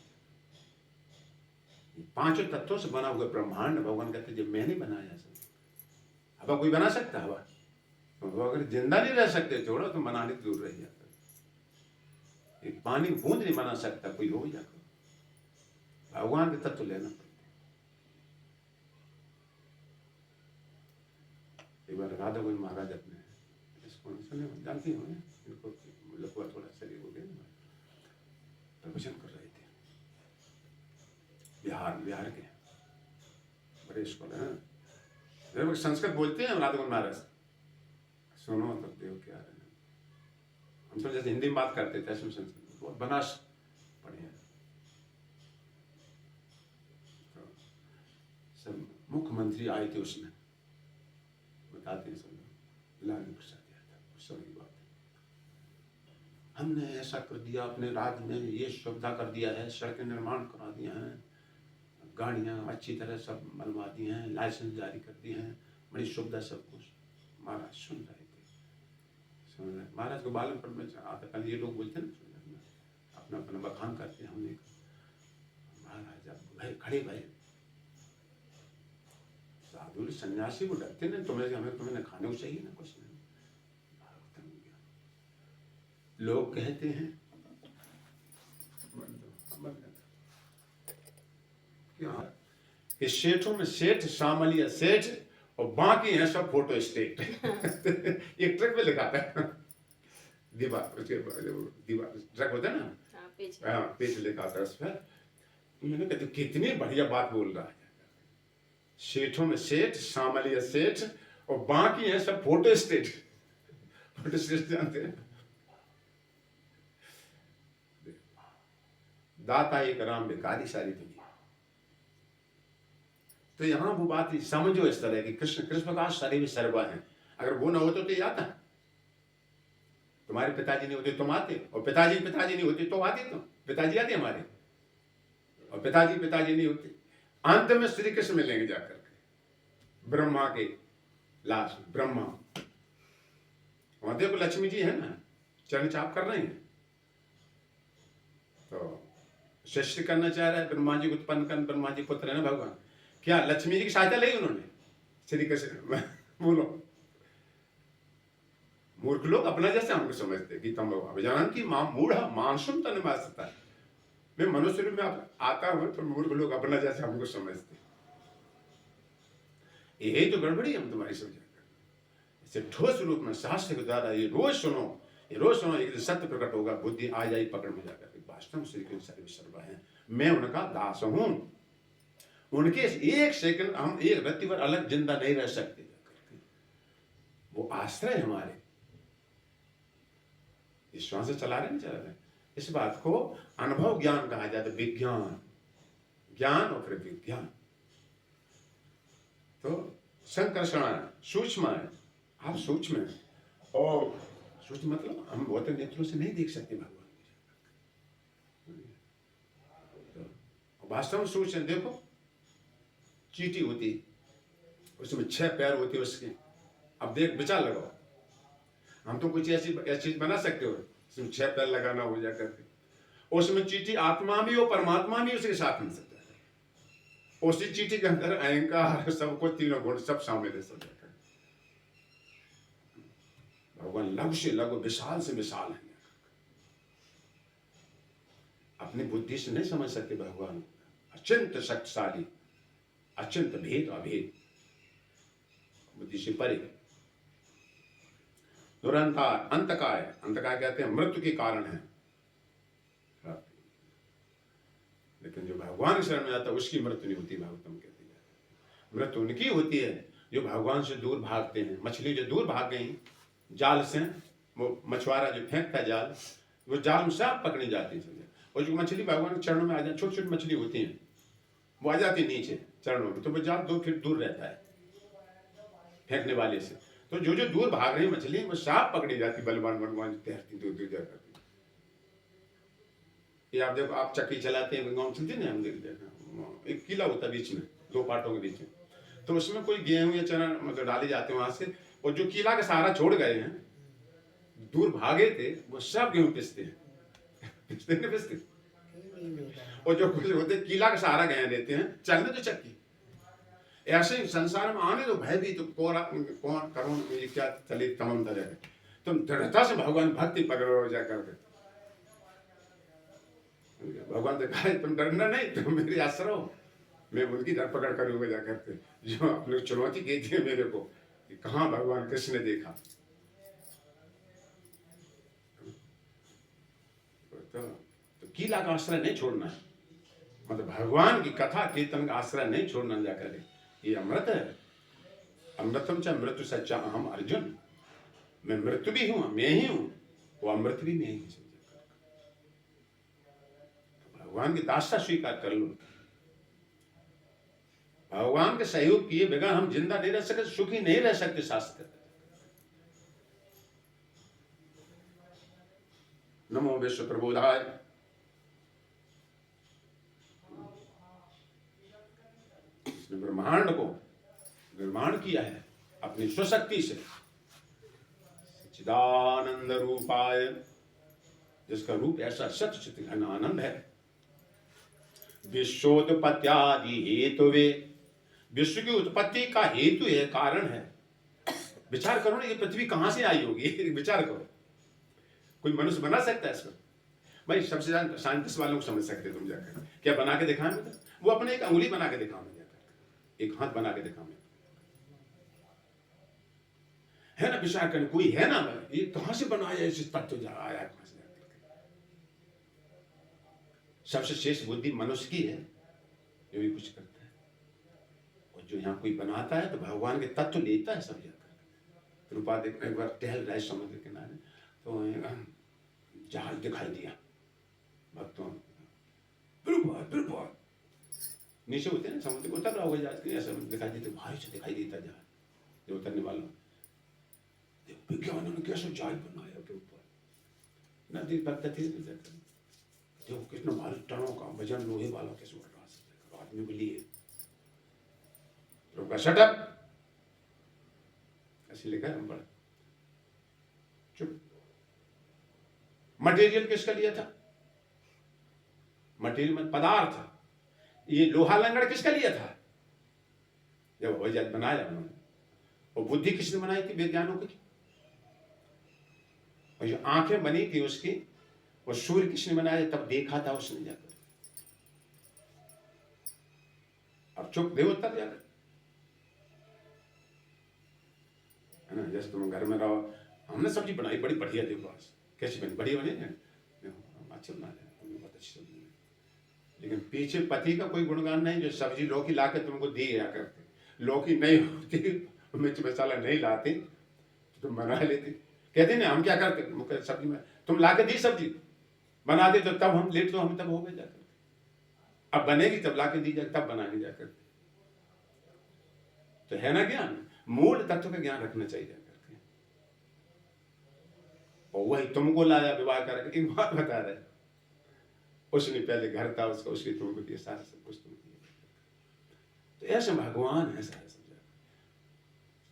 पांचों तत्वों से बना हुआ ब्रह्मांड भगवान कहते जब मैंने बनाया सब। हवा कोई बना सकता है? हवा तो अगर जिंदा नहीं रह सकते छोड़ो तो बनाने की दूर रह जाता। एक पानी बूंद नहीं बना सकता कोई, हो जाकर भगवान के तत्व लेना पड़ता। एक बार राधा गोविंद महाराज अपने इसको सुने जानती हो, इनको लकवा थोड़ा शरीर हो गया, प्रवचन कर रहे थे बिहार के बड़े स्कूल हैं, संस्कृत बोलते हैं राधा गोविंद महाराज। सुनो तब देव क्या है, हम तो जैसे हिंदी में बात करते थे ऐसे संस्कृत बहुत बनास पढ़े हैं। तो सब मुख्यमंत्री आए थे उसमें, बताते हैं सब लालू प्रसाद यादव सब की बात। हमने ऐसा कर दिया अपने राज्य में, ये सुविधा कर दिया है, सड़कें निर्माण करा दिया हैं, गाड़ियाँ अच्छी तरह सब बनवा दी हैं, लाइसेंस जारी कर दिए हैं, बड़ी सुविधा सब कुछ। महाराज सुन रहे थे, महाराज को बालन पर में आता। कल ये लोग बोलते हैं ना, अपना अपना बखान करते हैं। हमने महाराज अब भाई खड़े भाई साधु सन्यासी को डरते ना, तुम्हें खाने को चाहिए ना कुछ नहीं। लोग कहते हैं कि सेठों में सेठ, सामलिया सेठ और बाकी हैं सब फोटो स्टेट। एक ट्रक में लिखा था दीवार, उसके दीवार ट्रक होता है ना, हाँ पेज लिखा था उस पर। मैंने कहते कितनी बढ़िया बात बोल रहा है। सेठों में सेठ, सामलिया सेठ और बाकी हैं सब फोटो स्टेट। फोटो स्टेट जानते हैं? दाता एक राम भिखारी सारी दुनिया। तो यहां वो बात समझो इस तरह की, कृष्ण का शरीर सर्वा है। अगर वो ना होते तो ये आता, तुम्हारे पिताजी नहीं होते तुम आते, और पिताजी नहीं होते तो आते, तो पिताजी आते हमारे, और पिताजी नहीं होते। अंत में श्री कृष्ण मिलेंगे जाकर के ब्रह्मा के लाश, ब्रह्मा वहां देखो लक्ष्मी जी है ना, चरण चाप कर रहे हैं। तो सृष्टि करना चाह रहा है, ब्रह्मा जी को उत्पन्न कर, ब्रह्मा जी पुत्र है ना भगवान, क्या लक्ष्मी जी की सहायता ली उन्होंने? श्री कृष्ण बोलो, मूर्ख लोग अपना जैसे हमको समझते कि तुम अभिजानन की मां मूढ़ मानसुम तन वास्ता मैं मनुष्य रूप में आता हूं तो मूर्ख लोग अपना जैसे हमको समझते, यही तो गड़बड़ी हम तुम्हारी समझ। इसे ठोस रूप में शास्त्र के द्वारा ये रोज सुनो, एक सत्य प्रकट होगा, बुद्धि आ जाए पकड़ में जाकर वास्तव में श्री कृष्ण सर्वसर्वा है, मैं उनका दास हूं। उनके एक सेकंड हम एक रत्ती भर अलग जिंदा नहीं रह सकते, वो आश्रय हमारे विश्वास से चला रहे नहीं चला रहे। इस बात को अनुभव ज्ञान कहा जाता है, विज्ञान, ज्ञान और फिर विज्ञान। तो संकर्षण सूक्ष्म है, आप सूक्ष्म है, और सूक्ष्म मतलब हम भौतिक नेत्रों से नहीं देख सकते भगवान। वास्तव में सूक्ष्म देखो, चींटी होती उसमें 6 पैर होते उसके, अब देख विचार लगाओ, हम तो कुछ ऐसी चीज बना सकते हो उसमें 6 पैर लगाना हो जा करके, उसमें चींटी आत्मा भी हो परमात्मा भी उसके साथ मिल सकता है। उसी चींटी के अंदर अहंकार सबको तीनों गुण सब शामिल है, सब भगवान लघु से लघु विशाल से विशाल है, अपनी बुद्धि से नहीं समझ सकते भगवान, अत्यंत शक्तिशाली, अत्यंत भेद अभेद, बुद्धि से परे। दुरंतार अंतकाय, अंतकाय कहते हैं मृत्यु के कारण है, लेकिन जो भगवान के शरण में आता है उसकी मृत्यु नहीं होती, भागवतम कहती है। मृत्यु उनकी होती है जो भगवान से दूर भागते हैं। मछली जो दूर भाग गई जाल से, वो मछुआरा जो फेंकता जाल, वो जाल में सांप पकड़ी जाती है, और जो मछली भगवान के चरणों में आ जाती, छोटी छोटी मछली होती हैं, वो आ जाती नीचे चरणों में, तो वो जाल 2 फीट दूर रहता है फेंकने वाले से। तो जो जो दूर भाग रही मछली वो सांप पकड़ी जाती, बलवान भगवान तैरती दूर दूर जाकर। ये आप देखो, आप चक्की चलाते हैं गाँव चलती ना, हम देखते एक किला होता है बीच में, 2 पाटों के बीच में, तो उसमें कोई गेहूं या चना मतलब डाले जाते हैं वहां से, और जो किला का सहारा छोड़ गए हैं, दूर भागे थे, वो सब गेहूं पिसते हैं, पिसते नहीं पिसते, और जो कुछ होते किला का सहारा गए देते हैं, चलने तो चक्की। ऐसे ही संसार में आने तो भय भी, तो कौन करो ये क्या चले तमाम तरह, तुम दृढ़ता से भगवान भक्ति पकड़ो जा करके। भगवान ने कहा तुम डरना नहीं, तुम मेरे आश्रय हो, मैं उनकी धरपकड़ करूंगा जा करके। जो आप लोग चुनौती की थी मेरे को कि कहाँ भगवान कृष्ण ने देखा, तो किला का आश्रय नहीं छोड़ना है, मतलब भगवान की कथा कीर्तन का आश्रय नहीं छोड़ना जाकर। ये अमृत है, अमृतम च मृत्यु सच्चा अहम अर्जुन, मैं मृत्यु भी हूं, मैं ही हूं, वो अमृत भी मैं ही हूं। भगवान की दासता स्वीकार कर लो, भगवान के सहयोग किए बगैर हम जिंदा नहीं रह सकते, सुखी नहीं रह सकते। शास्त्र नमो विश्व प्रबोधाय, इसने ब्रह्मांड को निर्माण किया है अपनी स्वशक्ति से, चिदानंद रूपाय, जिसका रूप ऐसा सच चित घन आनंद है। विश्वोत्पत्त्यादि हेतुवे, विश्व की उत्पत्ति का हेतु है, कारण है। विचार करो ना, ये पृथ्वी कहां से आई होगी, विचार करो, कोई मनुष्य बना सकता है इसको? भाई सबसे ज्यादा साइंटिस्ट वालों को समझ सकते तुम जाकर, क्या बना के दिखाएं? वो अपने एक अंगुली बना के दिखाओ, एक हाथ बना के दिखाओ, है ना? विचार करने कोई है ना, ये कहां से बनाया, इस तत्व आया कहां से? सबसे शेष बुद्धि मनुष्य की है जो भी कुछ करता है, और जो यहाँ कोई बनाता है तो भगवान के तत्व लेता है सब जाकर। रूपा देख एक बार टहल रहे समुद्र किनारे, तो जहाज दिखाई दिया, भक्तों नीचे होते हैं समुद्र को, उतर रहा होगा जहाज, ऐसा दिखाई देते, भारी से दिखाई देता जहाज जो उतरने वालों। विज्ञान ने कैसे जहाज बनाया के ऊपर, नदी पद्धति देखो कितना भारी टनों का वजन लोहे वाला कैसे उठ रहा है आदमी के लिए। तो शटअप ऐसे लिखा है, हम पढ़ चुप। मटेरियल किसका लिया था? मटेरियल में पदार्थ, ये लोहा लंगड़ किसका लिया था? जब हो जाए बनाया उन्होंने। और बुद्धि किसने बनाई थी? वैज्ञानिकों की। और जो आंखें बनी थी उसकी, और सूर्य किसने बनाया? तब देखा था उसने जाकर, अब चुप दे उत्तर जाकर, है ना। जैसे तुम घर में रहो, हमने सब्जी बनाई बड़ी बढ़िया, देखो आज कैसी बनी, बढ़िया बनी है, अच्छा बना है, तुमने बहुत अच्छी सब्जी बनाई, लेकिन पीछे पति का कोई गुणगान नहीं। जो सब्जी लौकी ला के तुमको दी या करते, लौकी नहीं होती, मिर्च मसाला नहीं लाती तो तुम बना लेती। कहते नहीं हम क्या करते, सब्जी में तुम ला के दी सब्जी बना दे तो तब हम लेट, तो हम तब हो गए जाकर, अब बनेगी तब ला के दी जाकर, तब बनाने जाकर। तो है ना ज्ञान, मूल तत्व का ज्ञान रखना चाहिए जाकर के। और वही तुमको लाया विवाह करके, एक बात बता रहे, उसने पहले घर था उसका, उसकी तुमको दिया, सारा सब कुछ तुमको दिया। तो ऐसे भगवान है सारा, समझा।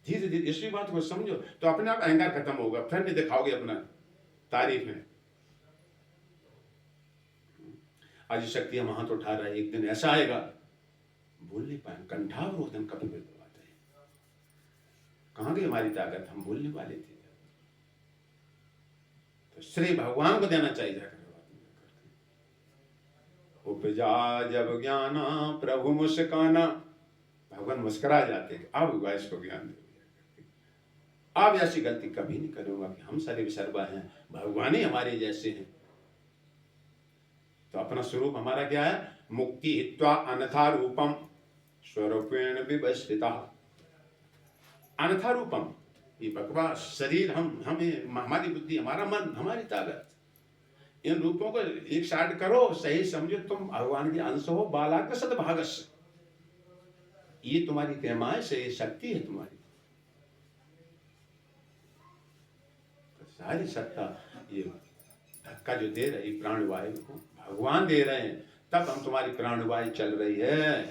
धीरे धीरे इसी बात को समझो तो अपने आप अहंकार खत्म होगा, फिर नहीं दिखाओगे अपना तारीफ में। आज शक्ति हम हाथ उठा रहा है, एक दिन ऐसा आएगा बोल नहीं पाए, कंठावरोधन कभी भी बात है, कहां गई हमारी ताकत, हम बोलने वाले थे। तो श्री भगवान को देना चाहिए जाकर। उपजा जब ज्ञाना प्रभु मुस्काना, भगवान मुस्कुरा जाते हैं, अब हुआ इसको ज्ञान दे, अब ऐसी गलती कभी नहीं करूंगा कि हम सर्व सर्वा हैं, भगवान ही हमारे जैसे हैं। तो अपना स्वरूप हमारा क्या है, मुक्ति हित्वा अन्यथा रूपम स्वरूपेण विवस्थिता। अन्यथा रूपम, ये बकवास शरीर, हमें हमारी बुद्धि, हमारा मन, हमारी ताकत, इन रूपों को एक साइड करो, सही समझो तुम भगवान के अंश हो, बालाक सद्भागस्य, ये तुम्हारी महिमा है, सही शक्ति है तुम्हारी। तो सारी सत्ता ये धक्का जो दे रही प्राणवायु को भगवान दे रहे हैं, तब हम तुम्हारी प्राणवायु चल रही है।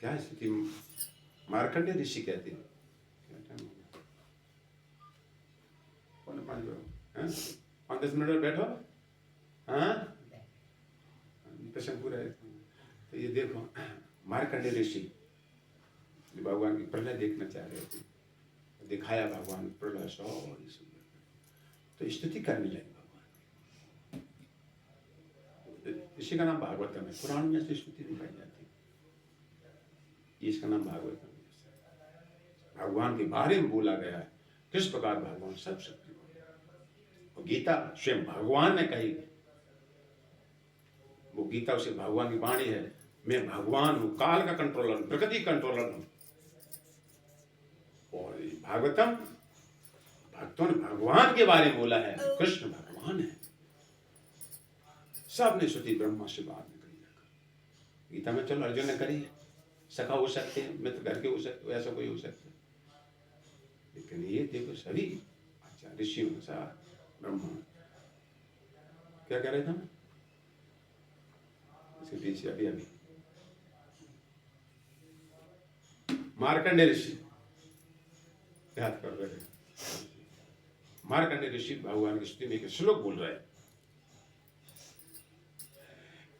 क्या स्थिति, मार्कंडेय ऋषि कहते हैं, 5-10 मिनट में बैठो, हाँ प्रसंग पूरा है। तो ये देखो मार्कंडेय ऋषि भगवान की प्रलय देखना चाह रहे थे, दिखाया भगवान प्रलय सौ, तो स्तुति करने लगे भगवान। इसी का नाम भागवतम है, पुराण में से स्तुति दिखाई जाती, इसका नाम भागवतम है। भगवान के बारे में बोला गया है, किस प्रकार भगवान सब शक्ति, और गीता स्वयं भगवान ने कही, वो गीता उसे भगवान की वाणी है, मैं भगवान हूं, काल का कंट्रोलर हूं, प्रकृति कंट्रोलर हूं। और भागवतम भक्तों ने भगवान के बारे में बोला है, कृष्ण भगवान है। सबने स्तुति ब्रह्मा से बाद में करी जाकर, गीता में चलो अर्जुन ने करी है, सखा हो सकते हैं, मित्र घर के हो सकते, ऐसा कोई हो सकता है, लेकिन ये देखो सभी आचार्य ऋषि अनुसार ब्रह्मा क्या कह रहे थे, इसके पीछे अभी मार्कंडेय ऋषि याद कर रहे हैं। मार्कंडेय ऋषि भगवान की स्तुति में एक श्लोक बोल रहे हैं,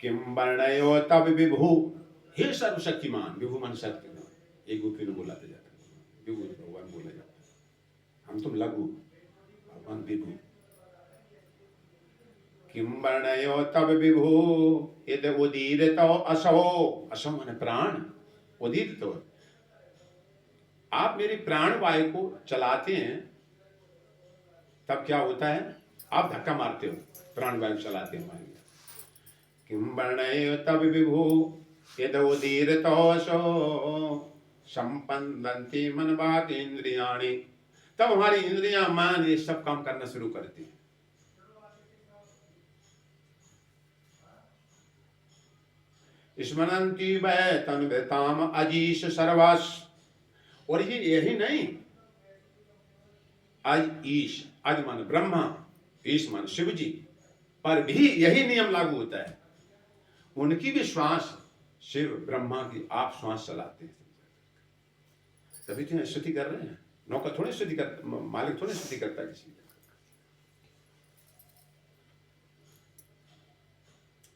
किम वर्णयो तब विभु, हे सर्वशक्तिमान, विभु मन शक्तिमान, एक गुफी ने बोला जाता है, विभु भगवान बोला जाता है, हम तुम लघु, भगवान विभु। किम वर्णयो तब विभु यद उदीरतो असो, असो माने प्राण, उदीरतो, आप मेरी प्राण वायु को चलाते हैं, तब क्या होता है, आप धक्का मारते हो, प्राण वायु चलाते हो हमारी। किम वर्णयो तब विभु यद उदीरतो असो संपन्नन्ति मनवाक इंद्रियाणि, तब हमारी इंद्रियां मन ये सब काम करना शुरू करती है। स्मरन्ति वै तन्वताम अजीश सर्वस, और ये यही नहीं, आज ईश, आज मान ब्रह्मा, ईश मान शिव जी पर भी यही नियम लागू होता है, उनकी भी श्वास शिव ब्रह्मा की आप श्वास चलाते हैं, तभी तो स्तुति कर रहे हैं। नौकर थोड़ी स्तुति कर, मालिक थोड़ी स्तुति करता है किसी की।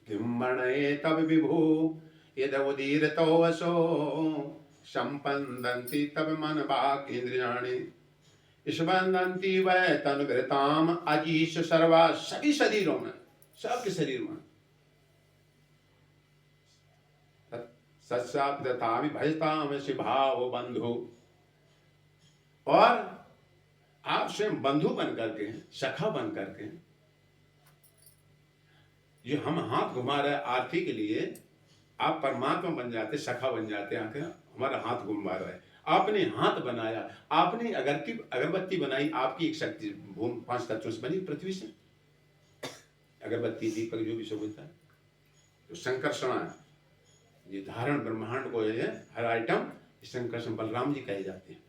किम वर्णये तब विभु यद उदीरतो असो संपन्नन्ति तब मन वाक् इंद्रियाणि स्पन्दन्ति वै तन्वृताम अजीश सर्वा, सभी शरीरों में, सबके शरीर में सत्साप तथामि भजताम से भाव बंधु। और आप स्वयं बंधु बन करके, सखा बन करके, जो हम हाथ घुमा रहे आरती के लिए, आप परमात्मा बन जाते, सखा बन जाते, आके हमारा हाथ घुमा रहे। आपने हाथ बनाया, आपने अगरबत्ती बनाई, आपकी एक शक्ति भूमि 5 तत्वों से बनी पृथ्वी से। अगरबत्ती, दीपक, जो भी सब होता है, तो संकर्षणा ये धारण ब्रह्मांड को है, हर आइटम संकर्षण बलराम जी कहे जाते हैं।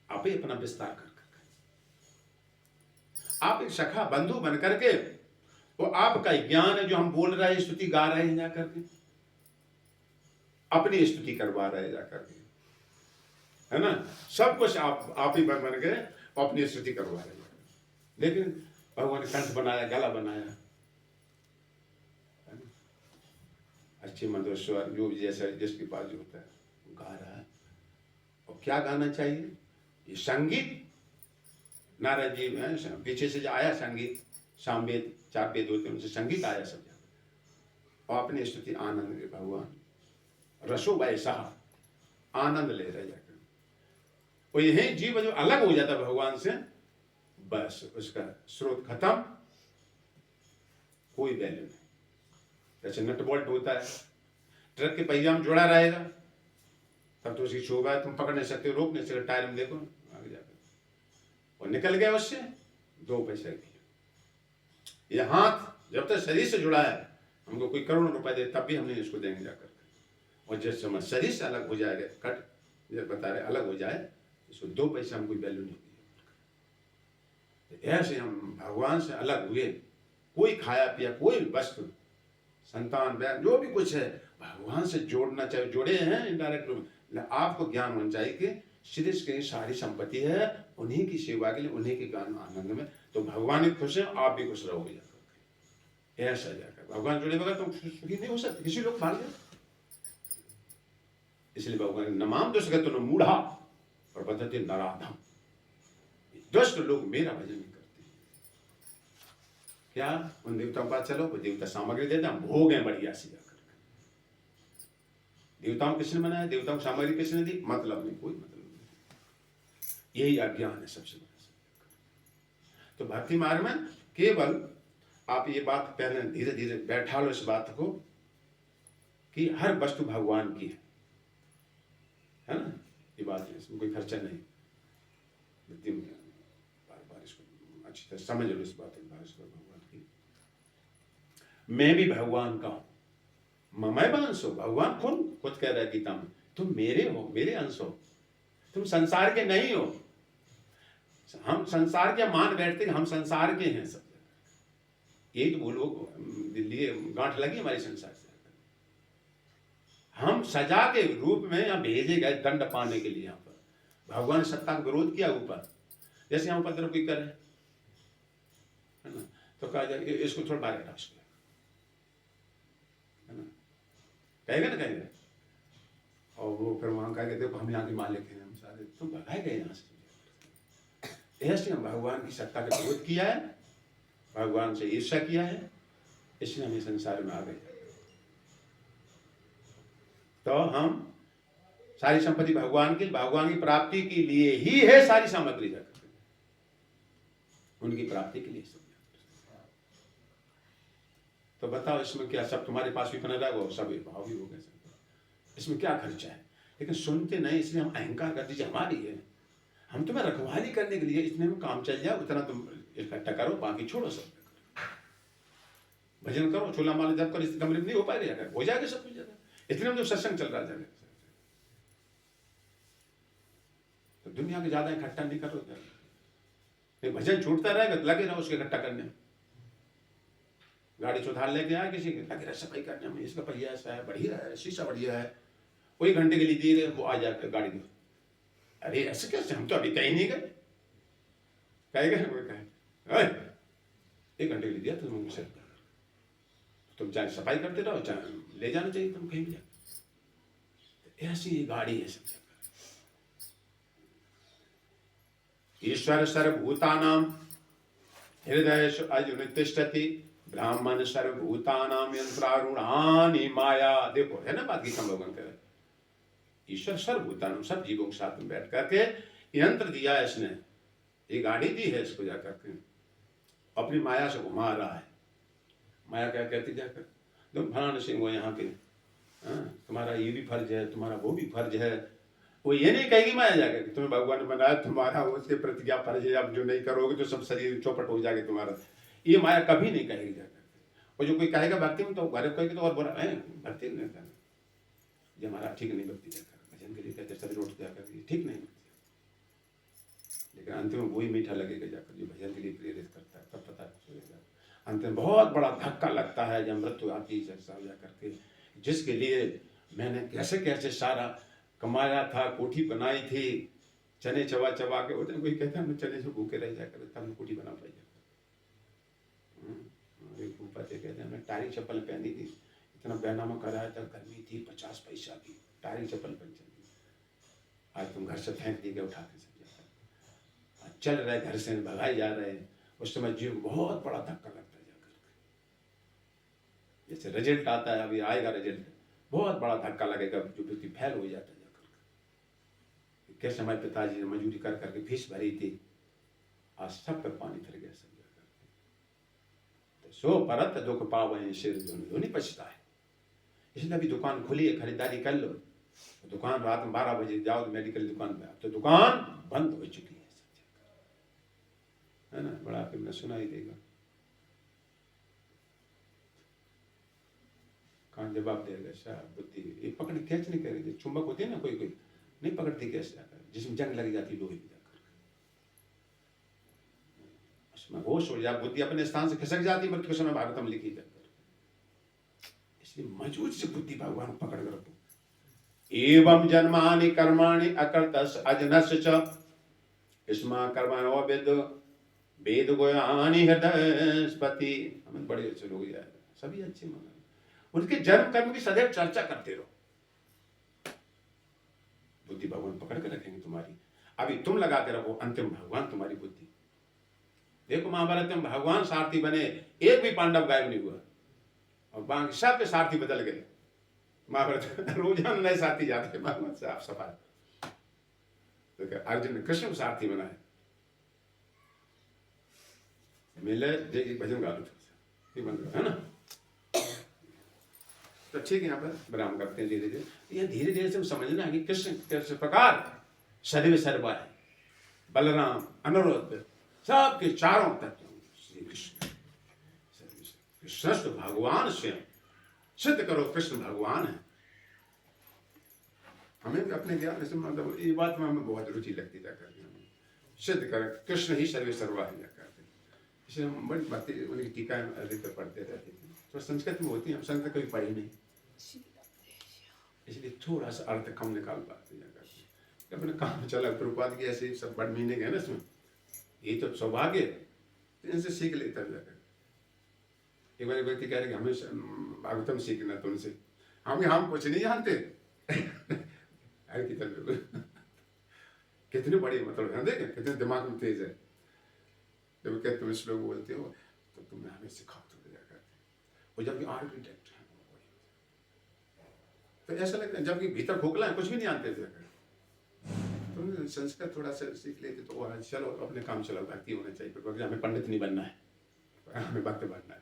आप ही अपना विस्तार कर आप एक सखा बंधु बन करके, वो आपका ज्ञान है जो हम बोल रहे हैं, स्तुति गा रहे हैं जाकर के, अपनी स्तुति करवा रहे हैं जाकर के, है ना। सब कुछ आप ही बन के अपनी स्तुति करवा रहे हैं। लेकिन भगवान ने कंठ बनाया, गला बनाया, अच्छे मधुर स्वर, जो जैसा जिसके पास जो होता है गा रहा है। और क्या गाना चाहिए? ये संगीत नारद जी पीछे से जो आया संगीत, सामवेद 4 वेद होते हैं, उनसे संगीत आया सब जगह। और अपनी स्तुति आनंद में भगवान रसो वैसा आनंद ले रहे जाकर। और यही जीव जो अलग हो जाता है भगवान से, बस उसका स्रोत खत्म, कोई वैल्यू नहीं। जैसे नट बोल्ट होता है, ट्रक के पहिया में जुड़ा रहेगा तब तो उसकी शोभा है, तुम पकड़ नहीं सकते, रोक नहीं सकते, टायर में देखो आगे जाकर, और निकल गया उससे 2 पैसे की। ये हाथ जब तक शरीर से जुड़ा है, हमको कोई करोड़ों रुपए दे तब भी हम नहीं इसको देंगे जाकर। और जिस समय शरीर से अलग हो जाएगा, कट ये बता रहे अलग हो जाए, इसको 2 पैसे हम कोई वैल्यू नहीं दी। ऐसे हम भगवान से अलग हुए, कोई खाया पिया, कोई वस्तु, संतान, बहन, जो भी कुछ है, भगवान से जोड़ना चाहिए। जोड़े हैं इनडायरेक्ट रूप में। आपको ज्ञान होना चाहिए कि शरीर की सारी संपत्ति है उन्हीं की सेवा के लिए, उन्हीं के ज्ञान आनंद में, तो भगवान भी खुश है, आप भी खुश रहोगे जाकर। ऐसा जाकर भगवान जुड़े बगैर तुम सुखी नहीं हो सकते, किसी लोग भाग जाए। इसलिए भगवान नमाम दुष्ट तो मूढ़ा और पद्धति नराधम, दुष्ट लोग मेरा भजन नहीं करते। क्या उन देवताओं के पास चलो, वो देवता सामग्री देते हैं, भोग है बढ़िया से जाकर। देवताओं किसने बनाया, देवताओं को सामग्री किसने दी, मतलब नहीं, कोई मतलब नहीं। यही अज्ञान है सबसे बड़ा। तो भक्ति मार्ग में केवल आप ये बात पहले धीरे धीरे बैठा लो इस बात को कि हर वस्तु भगवान की है ना। ये बात है, इसमें कोई खर्चा नहीं। बार इसको अच्छी तरह समझ लो इस बात को, भगवान की। मैं भी भगवान का हूं, ममय अंश हो। भगवान खुद कह रहा है गीता में, तुम मेरे हो, मेरे अंश हो, तुम संसार के नहीं हो। हम संसार के मान बैठते हम संसार के हैं सब। यही तो बोलो दिल्ली गांठ लगी हमारी संसार से। हम सजा के रूप में यहाँ भेजे गए दंड पाने के लिए। यहाँ पर भगवान सत्ता का विरोध किया ऊपर, जैसे यहाँ ऊपर कोई करे है ना, तो कहा जाए इसको थोड़ा बाहर हटा सकते है ना, कहेगा ना, कहेगा। और वो फिर वहां कहेगा देखो हम यहाँ के मालिक हैं, हम सारे, तुम भगाए गए यहाँ से। ऐसे हम भगवान की सत्ता का विरोध किया है, भगवान से ईर्ष्या किया है, इसलिए हम संसार में आ गए। तो हम सारी संपत्ति भगवान की प्राप्ति के लिए ही है, सारी सामग्री जाकर उनकी प्राप्ति के लिए सब। तो बताओ इसमें क्या, सब तुम्हारे पास भी बना रहेगा, सब भाव भी हो गए, इसमें क्या खर्चा है। लेकिन सुनते नहीं, इसलिए हम अहंकार कर दीजिए हमारी है, हम तुम्हें रखवाली करने के लिए, इतने में काम चल जाए उतना तुम इकट्ठा करो, बाकी छोड़ो सब। भजन करो, चोला माला जब कर, इस कमरे में नहीं हो पाएगा, हो जाएगा सब कुछ। इतने में जो सत्संग चल रहा है, तो दुनिया के ज्यादा इकट्ठा नहीं करो। भजन छूटता रहेगा तो लगे रहो उसके इकट्ठा करने में। गाड़ी सुधार लेके आए किसी के, लगे रहे सफाई करने में, इसका पहिया ऐसा है, बढ़िया है, शीशा बढ़िया है, वही घंटे के लिए दिए गए, वो आ जाकर गाड़ी में, अरे ऐसे कैसे, हम तो अभी कहीं नहीं गए। कहेगा 1 घंटे के लिए दिया तो मुझसे, तुम चाहे सफाई करते रहो, चाहे ले जाना चाहिए तुम कहीं भी जा। ऐसी ये गाड़ी है सब। ईश्वर सर्वभूतानां हृदय तिष्ठति ब्राह्मण सर्वभूतानां यंत्रारूढ़ानि माया। देखो है ना बात की संभोगन करे, ईश्वर सर्वभूतानां सब जीवों के साथ में बैठ करके यंत्र दिया है इसने, ये गाड़ी दी है इसको जाकर के अपनी माया से घुमा रहा है। माया क्या कहती जाकर, तुम फलाने सिंह हो यहाँ के, तुम्हारा ये भी फर्ज है, तुम्हारा वो भी फर्ज है। वो ये नहीं कहेगी माया जाकर कि तुम्हें भगवान ने बनाया, तुम्हारा उसके प्रति क्या फर्ज है, अब जो नहीं करोगे तो सब शरीर चौपट हो जाएगा तुम्हारा। ये माया कभी नहीं कहेगी जाकर। और जो कोई कहेगा भक्ति में, तो घर कहेगी तो और बुरा है, भक्ति नहीं करना, ये हमारा ठीक नहीं भक्ति जाकर, भजन के लिए कहते शरीर उठ जाकर, ठीक नहीं। लेकिन अंत में वही मीठा लगेगा जाकर जो भजन के लिए प्रेरित करता है, तब पता चलेगा। अंत में बहुत बड़ा धक्का लगता है जब मृत्यु आती है जा करके, जिसके लिए मैंने कैसे कैसे सारा कमाया था, कोठी बनाई थी, चने चबा चबा के, उधर कोई कहता है मैं चने से भूखे रह जाकर तब मैं कोठी बना पाई। कहते हैं मैं टारी चप्पल पहनी थी, इतना बैनामा कराया था, गर्मी थी, 50 पैसा की टारी चप्पल पहन चली, आज तुम घर से फेंक दी गए उठा के, चल रहे घर से भगाए जा रहे हैं। उस समय जीव को बहुत बड़ा धक्का लगता है जाकर, जैसे रिजल्ट आता है, अभी आएगा रिजल्ट, बहुत बड़ा धक्का लगेगा, जो व्यक्ति फेल हो जाता है जाकर। कैसे हमारे पिताजी ने मजदूरी कर करके फीस भरी थी, आज सब पे पानी फिर गया सब जाकर। तो सो परत दुख पावे सिर जो नहीं पछता है। इसलिए अभी दुकान खुली है, खरीदारी कर लो। दुकान रात में 12 बजे जाओ तो मेडिकल दुकान पे, तो दुकान बंद हो चुकी है ना, बड़ा आपने सुनाई देगा, कहाँ जवाब देगा शायद बुद्धि, ये पकड़ कैच नहीं करेगी। चुंबक होती है ना, कोई कोई नहीं पकड़ती कैसे जाकर, जिसमें जंग लग जाती लोहे में जाकर, उसमें होश हो जाए, बुद्धि अपने स्थान से खिसक जाती, मृत्यु के समय भागवतम लिखी जाकर। इसलिए मजबूत से बुद्धि भगवान पकड़ कर रखो। एवं जन्मानि कर्माणि अकर्तस् अजनस् च इसमा कर्मणो वेद वेद गोयानि हृदयस्पति। हमें बड़े अच्छे लोग यार, सभी अच्छे माना, उनके जन्म कर्म की सदैव चर्चा करते रहो, बुद्धि भगवान पकड़ कर रखेंगे तुम्हारी। अभी तुम लगाते रहो, अंतिम भगवान तुम्हारी बुद्धि। देखो महाभारत में भगवान सारथी बने, एक भी पांडव गायब नहीं हुआ, और बाकी सब के सारथी बदल गए। महाभारत रोजाना नए सारथी जाते हैं भगवान से आप सफाई। तो अर्जुन ने कृष्ण को सारथी बनाया, मिले भजन गा लो, है ना। तो ठीक है, यहाँ पर विराम करते हैं धीरे धीरे। ये धीरे धीरे से समझना है कि कृष्ण किस प्रकार सदैव सर्वा है, बलराम अनुरुद्ध सबके चारों तत्व श्री कृष्ण। कृष्ण भगवान स्वयं सिद्ध करो कृष्ण भगवान है। हमें भी अपने ज्ञान से मतलब ये बात में हमें बहुत रुचि लगती जाकर सिद्ध कर कृष्ण ही सर्वे सर्वा है जाकर। इसलिए हम बड़ी बातें उनकी टीकाएं अधिकतर पढ़ते रहते थे, तो संस्कृत में होती है, हम संस्कृत कभी पढ़े नहीं, इसलिए थोड़ा सा अर्थ कम निकाल पाते जाकर। अपने काम चला प्रभुपाद की ऐसे सब बड़ महीने गए ना इसमें, ये तो सौभाग्य, इनसे सीख लेता जाकर। एक बार व्यक्ति कह रहे कि हमें भागवतम सीखना तो उनसे, हम कुछ नहीं जानते कितने बड़ी मतलब देखे कितने दिमाग में तेज है। जब कहते तुम श्लोक बोलते हो तो तुम्हें हमें सिखाओ थोड़ा जाकर, और जबकि आर्किटेक्ट है तो ऐसा लगता है, जबकि भीतर खोखला है, कुछ भी नहीं जानते थे। तुम संस्कृत थोड़ा सा सीख लेते तो और चलो अपने काम चलो, भक्ति होना चाहिए, पर हमें पंडित नहीं बनना है, हमें भक्त बनना है।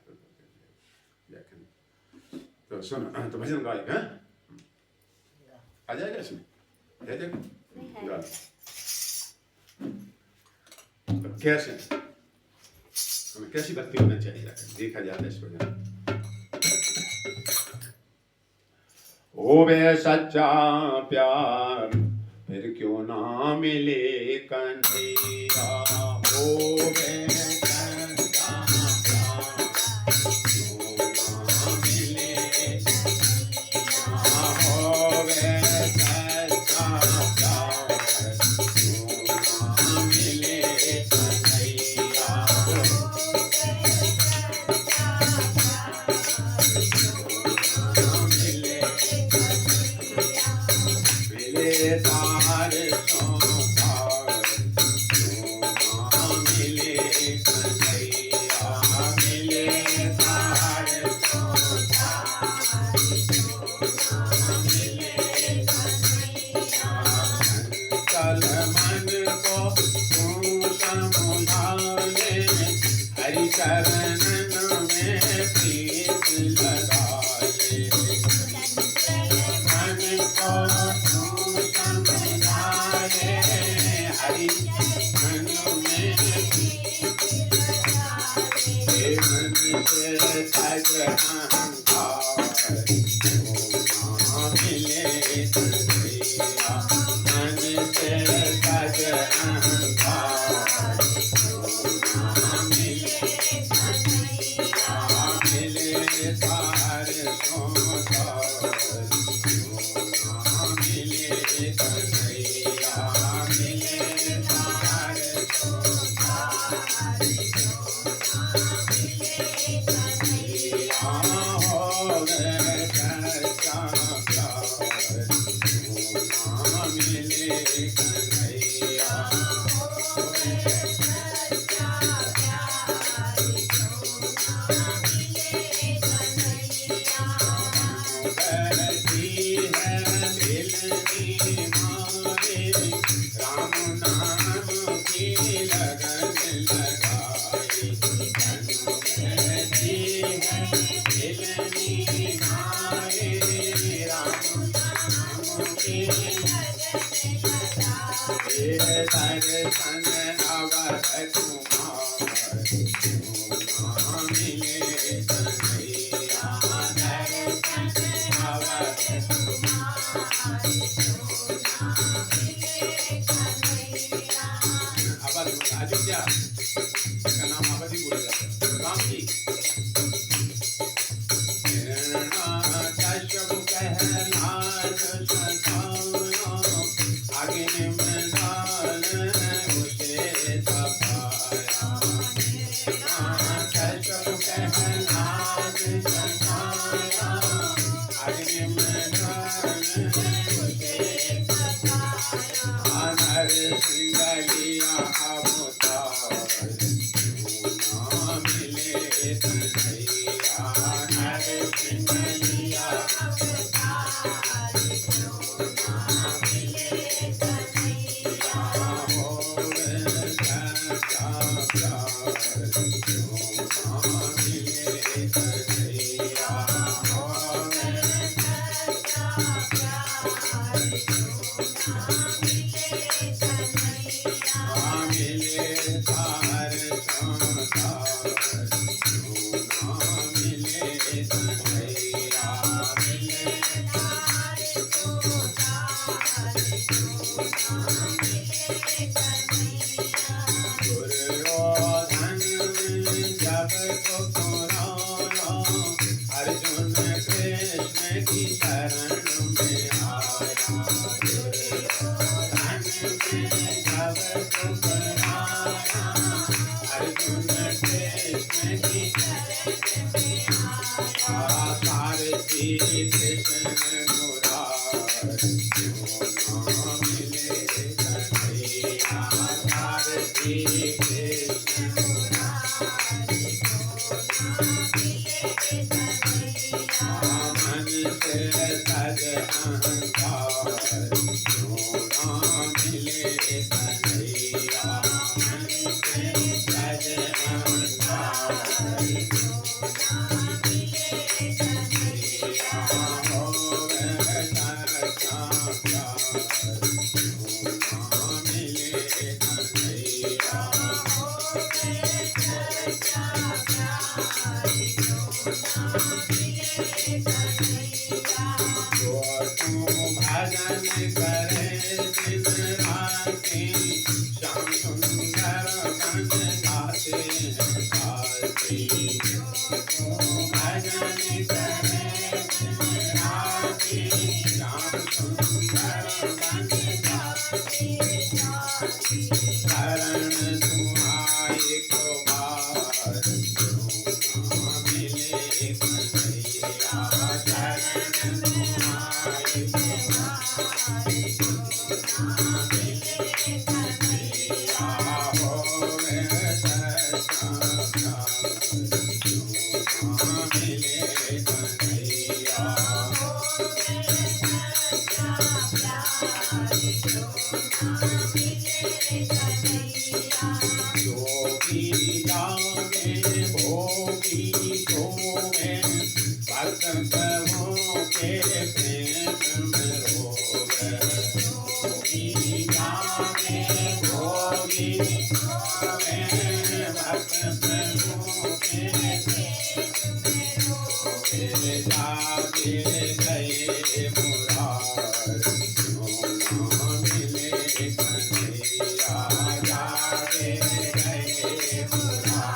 तो सुनो, तो भजन गाएगा आ जाएगा इसमें, कैसे हमें कैसी भक्ति होना चाहिए देखा जाता है इस भजन। ओ वे सच्चा प्यार फिर क्यों ना मिले कन्हैया, ओ वे मिले चरणन में प्रीत लगाए मन को तू समझाए हरि मन में मन से सज अहंकार मिले कन्हैया मन से सज अहंकार मिले तार सोतार मिले कन्हैया मिले तार हो गए सच्चा प्यार मिले कन्हैया अयोध्या इसका नाम अवधि बोला जाता है राम जी आगे मैदान उसे तपाया आगे मैदान नर सिंगलिया अवतार मिले कन्हैया नर सिंगलिया अर्जुन कृष्ण की शरण में अर्जुन कृष्ण की सारथी कृष्ण मुरारी मिले कन्हैया सारथी कृष्ण मन से सज अहंकार मिले कन्हैया मन से सज अहंकार हो गए सच्चा प्यार मिले कन्हैया भजन करे दिन राति श्याम सुंदर बन जाते हैं साथी भजन करे दिन राति श्याम सुंदर बन जाते शरण तुम्हारी को बार मिले कन्हैया शरण तुम्हारी जो भी जाने प्रभु के प्रेम में रोवे भोगी जाने भोगी रोवे भक्त प्रभु के प्रेम में रोवे जागे गए मुरार क्यों न मिले कन्हैया जागे गए मुरार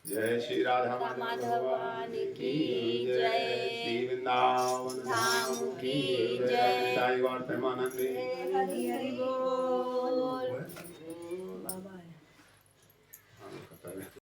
जय श्री राधा माधवान की जय, श्री वृंदावन धाम की जय, साई गौर प्रेमानंद हरि हरि बोल।